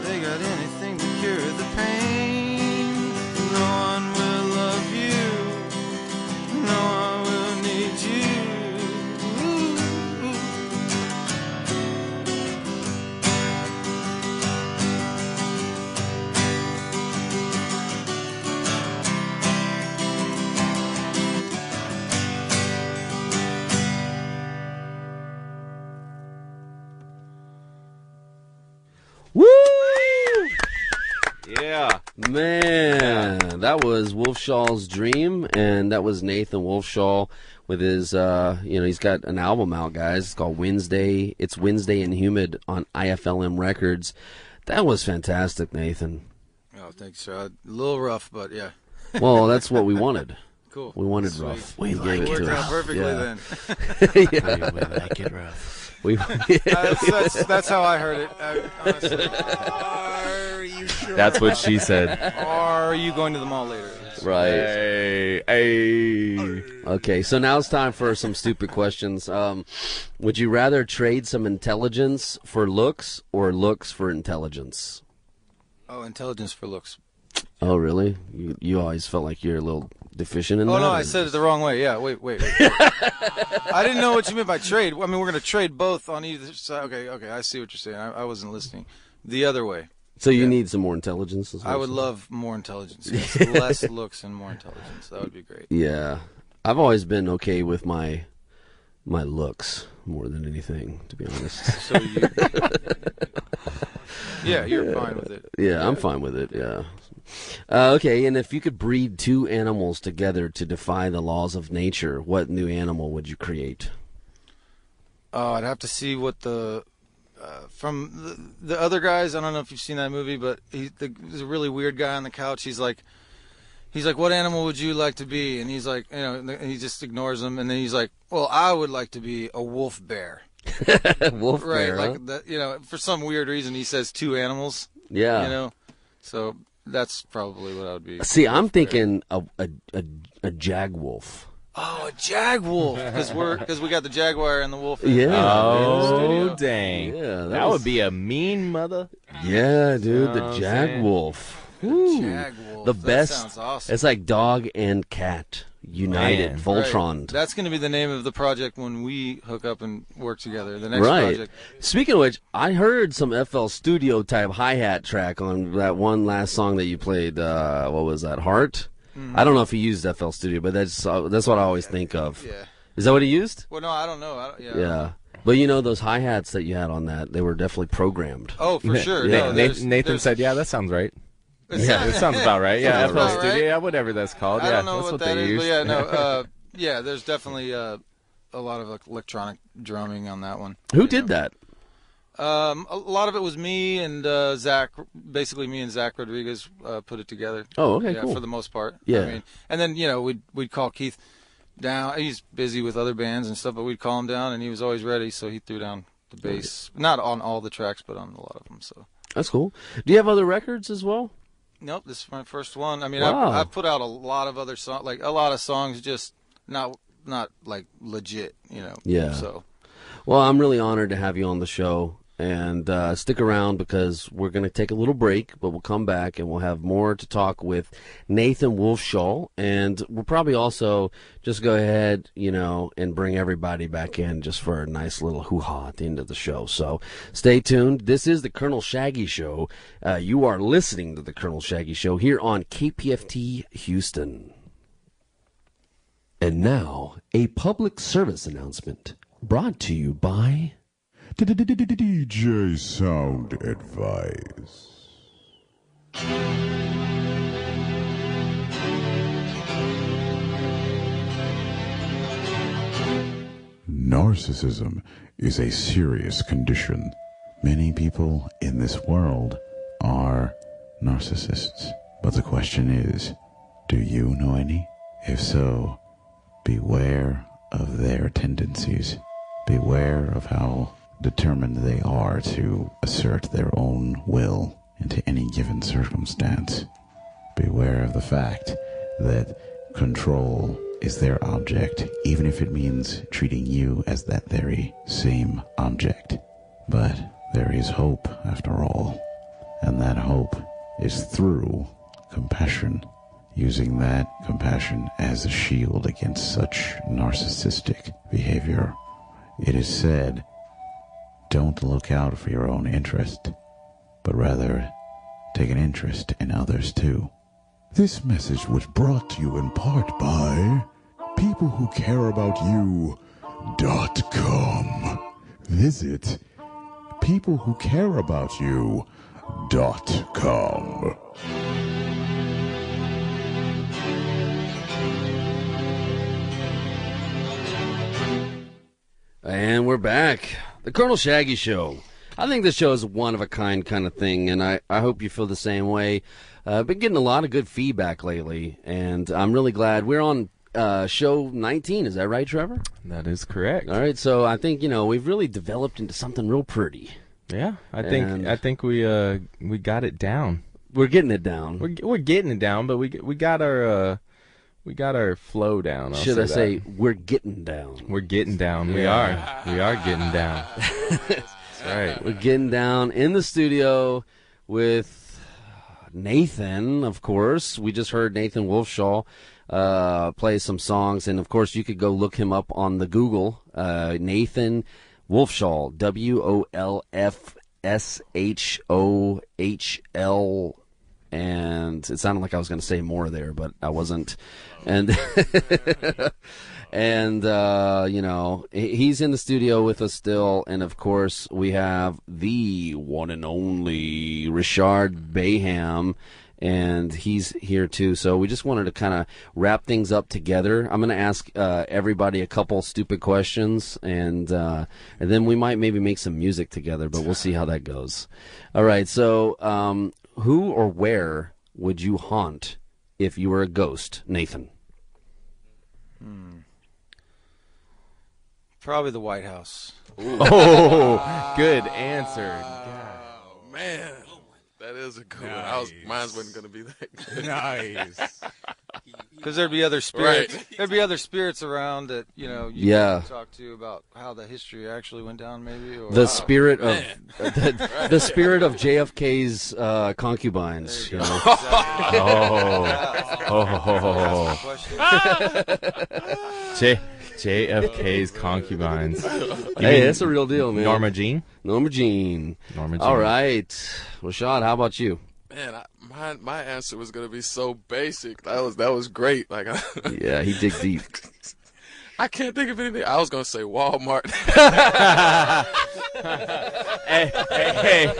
they got anything to cure the pain. No one will love you, no one will need you.
Woo! Yeah. Man, that was Wolfshohl's Dream, and that was Nathan Wolfshohl with his, he's got an album out, guys. It's called Wednesday. It's Wednesday and Humid on IFLM Records. That was fantastic, Nathan.
Oh, thanks, sir. A little rough, but yeah.
Well, that's what we wanted.
Cool.
We wanted
Sweet.
rough. We
It
gave it
worked
to
out
us.
perfectly
Yeah.
then.
Yeah.
We like it rough.
That's how I heard it. Honestly.
Are you sure?
That's what she said.
Are you going to the mall later?
Right. Okay, so now it's time for some stupid questions. Would you rather trade some intelligence for looks or looks for intelligence?
Oh, intelligence for looks.
Oh, really? You always felt like you're a little deficient in that?
Oh, no,
or
I said it the wrong way. Yeah, wait. I didn't know what you meant by trade. I mean, we're going to trade both on either side. Okay, I see what you're saying. I wasn't listening. The other way.
So you need some more intelligence?
I would love more intelligence. Yes. Less looks and more intelligence. That would be great.
Yeah. I've always been okay with my looks more than anything, to be honest.
So you... Yeah, you're fine with it.
Yeah, I'm fine with it, yeah. Okay, and if you could breed two animals together to defy the laws of nature, what new animal would you create?
I'd have to see what the from the other guys, I don't know if you've seen that movie, but he's a really weird guy on the couch. He's like, what animal would you like to be? And he's like, and he just ignores him. And then he's like, well, I would like to be a wolf bear.
Wolf
right,
bear,
like
huh?
that. For some weird reason, he says 2 animals.
Yeah.
So that's probably what I would be.
See, I'm thinking a jag wolf.
Oh, a jag wolf, because we got the jaguar and the wolf.
Yeah.
Oh, dang.
Yeah,
that would be a mean mother.
Yeah, dude, the
I'm
jag
saying?
wolf.
Jag wolf.
The
That
best.
sounds awesome.
It's like dog and cat united,
Man.
Voltron.
Right. That's going to be the name of the project when we hook up and work together. The next
Right.
project.
Speaking of which, I heard some FL Studio type hi-hat track on that one last song that you played. What was that? Heart? I don't know if he used FL Studio, but that's what I always think of.
Yeah.
Is that what he used?
Well, no, I don't know.
Yeah. But those hi-hats that you had on that, they were definitely programmed.
Oh, for sure.
Yeah.
No,
Nathan said, "Yeah, that sounds right."
Yeah,
it sounds about right. Yeah,
Sounds
FL
about
Studio,
right.
yeah, whatever that's called.
I
Yeah,
don't know
that's
what
what
that
they
is,
use.
but yeah, no, yeah, there's definitely a lot of electronic drumming on that one.
Who did that?
A lot of it was me and Zach. Basically, me and Zach Rodriguez put it together.
Oh, okay,
yeah,
cool.
For the most part.
Yeah.
I mean, and then we'd call Keith down. He's busy with other bands and stuff, but we'd call him down, and he was always ready. So he threw down the bass, not on all the tracks, but on a lot of them. So
That's cool. Do you have other records as well?
nope, this is my first one. I mean,
Wow.
I've put out a lot of other songs, like a lot of songs, just not like legit,
Yeah.
So.
Well, I'm really honored to have you on the show. And stick around because we're going to take a little break, but we'll come back and we'll have more to talk with Nathan Wolfshohl. And we'll probably also just go ahead, and bring everybody back in just for a nice little hoo-ha at the end of the show. So stay tuned. This is the Colonel Shaggy Show. You are listening to the Colonel Shaggy Show here on KPFT Houston. And now, a public service announcement brought to you by...
DJ Sound Advice. Narcissism is a serious condition. Many people in this world are narcissists. But the question is, do you know any? If so, beware of their tendencies. Beware of how determined they are to assert their own will into any given circumstance. Beware of the fact that control is their object, even if it means treating you as that very same object. But there is hope, after all, and that hope is through compassion, using that compassion as a shield against such narcissistic behavior. It is said, don't look out for your own interest, but rather take an interest in others too. This message was brought to you in part by peoplewhocareaboutyou.com. Visit peoplewhocareaboutyou.com.
And we're back. The Colonel Shaggy Show. I think this show is a one-of-a-kind kind of thing, and I hope you feel the same way. I've been getting a lot of good feedback lately, and I'm really glad. We're on show 19. Is that right, Trevor?
That is correct.
All right, so I think, we've really developed into something real pretty.
Yeah, I think we got it down.
We're getting it down.
We're getting it down, but we got our flow down.
Should I say we're getting down?
We're getting down.
Yeah.
We are getting down. That's right.
We're getting down in the studio with Nathan, of course. We just heard Nathan Wolfshohl play some songs, and of course you could go look him up on the Google. Nathan Wolfshohl, WOLFSHOHL, and it sounded like I was going to say more there, but I wasn't. And and he's in the studio with us still, and of course we have the one and only Reshard Baham, and he's here too. So we just wanted to kind of wrap things up together. I'm going to ask everybody a couple stupid questions, and then we might maybe make some music together, but we'll see how that goes. All right, so who or where would you haunt if you were a ghost, Nathan?
Probably the White House.
Oh, good answer.
Oh, man. That is a good one. Mine wasn't going to be that good.
Nice.
Because there'd be other spirits.
Right.
There'd be other spirits around that you
Yeah.
could talk to about how the history actually went down, maybe. Or,
The spirit of the spirit of JFK's concubines. You know?
JFK's concubines.
Hey, that's a real deal, man.
Norma Jean.
Norma Jean.
Norma Jean.
All right, Reshard, how about you?
Man, my answer was going to be so basic. That was great. Like,
Yeah, he digs deep.
I can't think of anything. I was going to say Walmart.
Hey,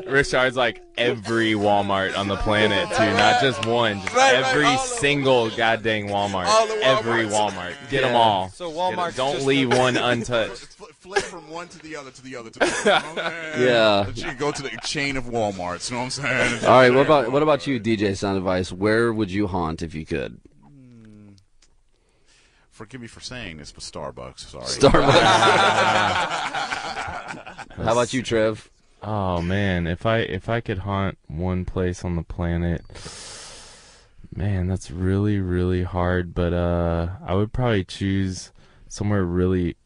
Richard's like every Walmart on the planet, too. Not just one. Just every single goddamn Walmart. Every Walmart. Get them all.
So Walmart.
Don't leave one untouched.
Flip from one to the other to the other to the other.
Yeah.
You can go to the chain of Walmarts. You know what I'm saying?
All right, what about you, DJ Sound Advice? Where would you haunt if you could?
Forgive me for saying this, but Starbucks. Sorry.
Starbucks. How about you, Trev?
Oh man, if I could haunt one place on the planet, man, that's really, really hard. But I would probably choose somewhere really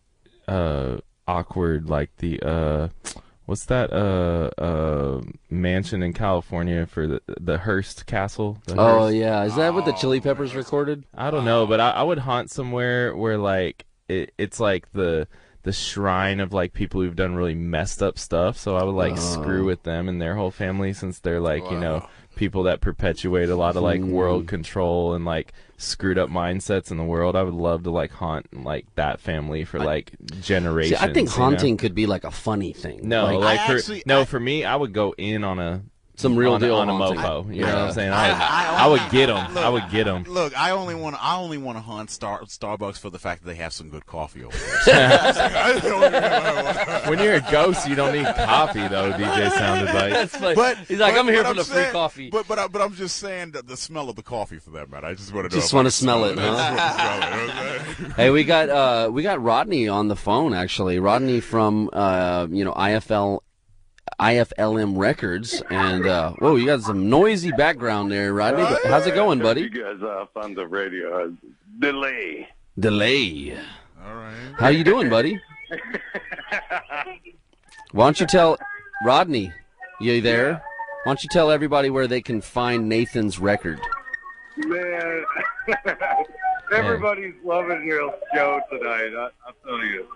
awkward, like the what's that mansion in California for the Hearst Castle?
Yeah, is that what the Chili Peppers recorded?
I don't know, but I would haunt somewhere where like it's like the shrine of like people who've done really messed up stuff. So I would like screw with them and their whole family, since they're like people that perpetuate a lot of like world control and like screwed up mindsets in the world. I would love to like haunt like that family for like generations.
See, I think haunting could be like a funny thing.
No, for me, I would go in on
some real deal
on a
haunting.
mofo. You know what I'm saying? I would get them. I would get them.
Look, I only want to haunt Starbucks for the fact that they have some good coffee over there.
When you're a ghost, you don't need coffee, though. DJ Sound Advice.
That's funny. He's like, I'm here for the free coffee.
But I'm just saying that the smell of the coffee, for that matter. I just want to
smell it. Huh? Hey, we got Rodney on the phone, actually. Rodney from IFLM Records, and whoa, you got some noisy background there, Rodney. How's it going, buddy?
You guys off on the radio. Delay.
All right.
How you doing, buddy? Why don't you tell Rodney? You there? Why don't you tell everybody where they can find Nathan's record?
Man, everybody's loving your show tonight. I'll tell you.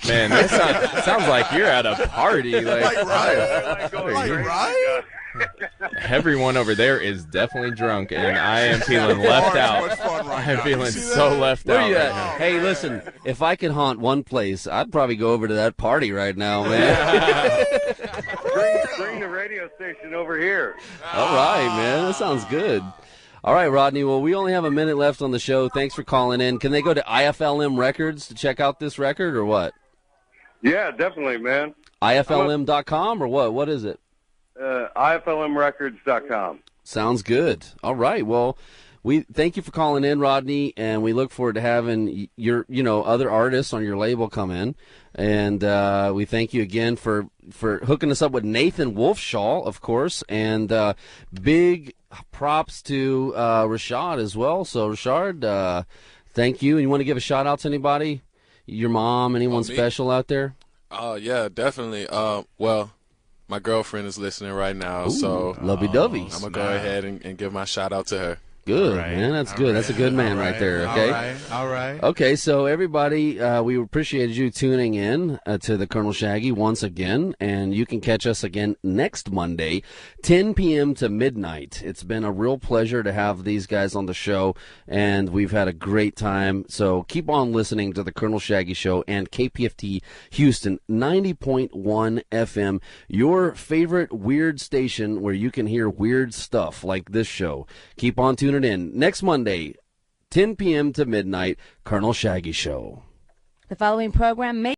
Man, that sounds like you're at a party. Like
right?
Everyone over there is definitely drunk, and I am feeling left out. I'm feeling so left out.
Where you at? Hey, listen, if I could haunt one place, I'd probably go over to that party right now, man.
Bring the radio station over here.
All right, man. That sounds good. All right, Rodney. Well, we only have a minute left on the show. Thanks for calling in. Can they go to IFLM Records to check out this record, or what?
Yeah, definitely, man.
IFLM.com or what? What is it?
IFLMrecords.com.
Sounds good. All right. Well, we thank you for calling in, Rodney, and we look forward to having your, other artists on your label come in. And we thank you again for hooking us up with Nathan Wolfshohl, of course, and big props to Reshard as well. So, Reshard, thank you. And you want to give a shout out to anybody? Your mom, anyone special out there?
Yeah, definitely. Well, my girlfriend is listening right now, so
lovey-dovey.
I'm gonna go ahead and give my shout out to her.
Good, man. That's good. That's a good man right there, okay?
All right.
Okay, so everybody, we appreciate you tuning in to the Colonel Shaggy once again, and you can catch us again next Monday, 10 p.m. to midnight. It's been a real pleasure to have these guys on the show, and we've had a great time. So keep on listening to the Colonel Shaggy Show and KPFT Houston 90.1 FM, your favorite weird station where you can hear weird stuff like this show. Keep on tuning in. Next Monday, 10 p.m. to midnight, Colonel Shaggy Show.
The following program may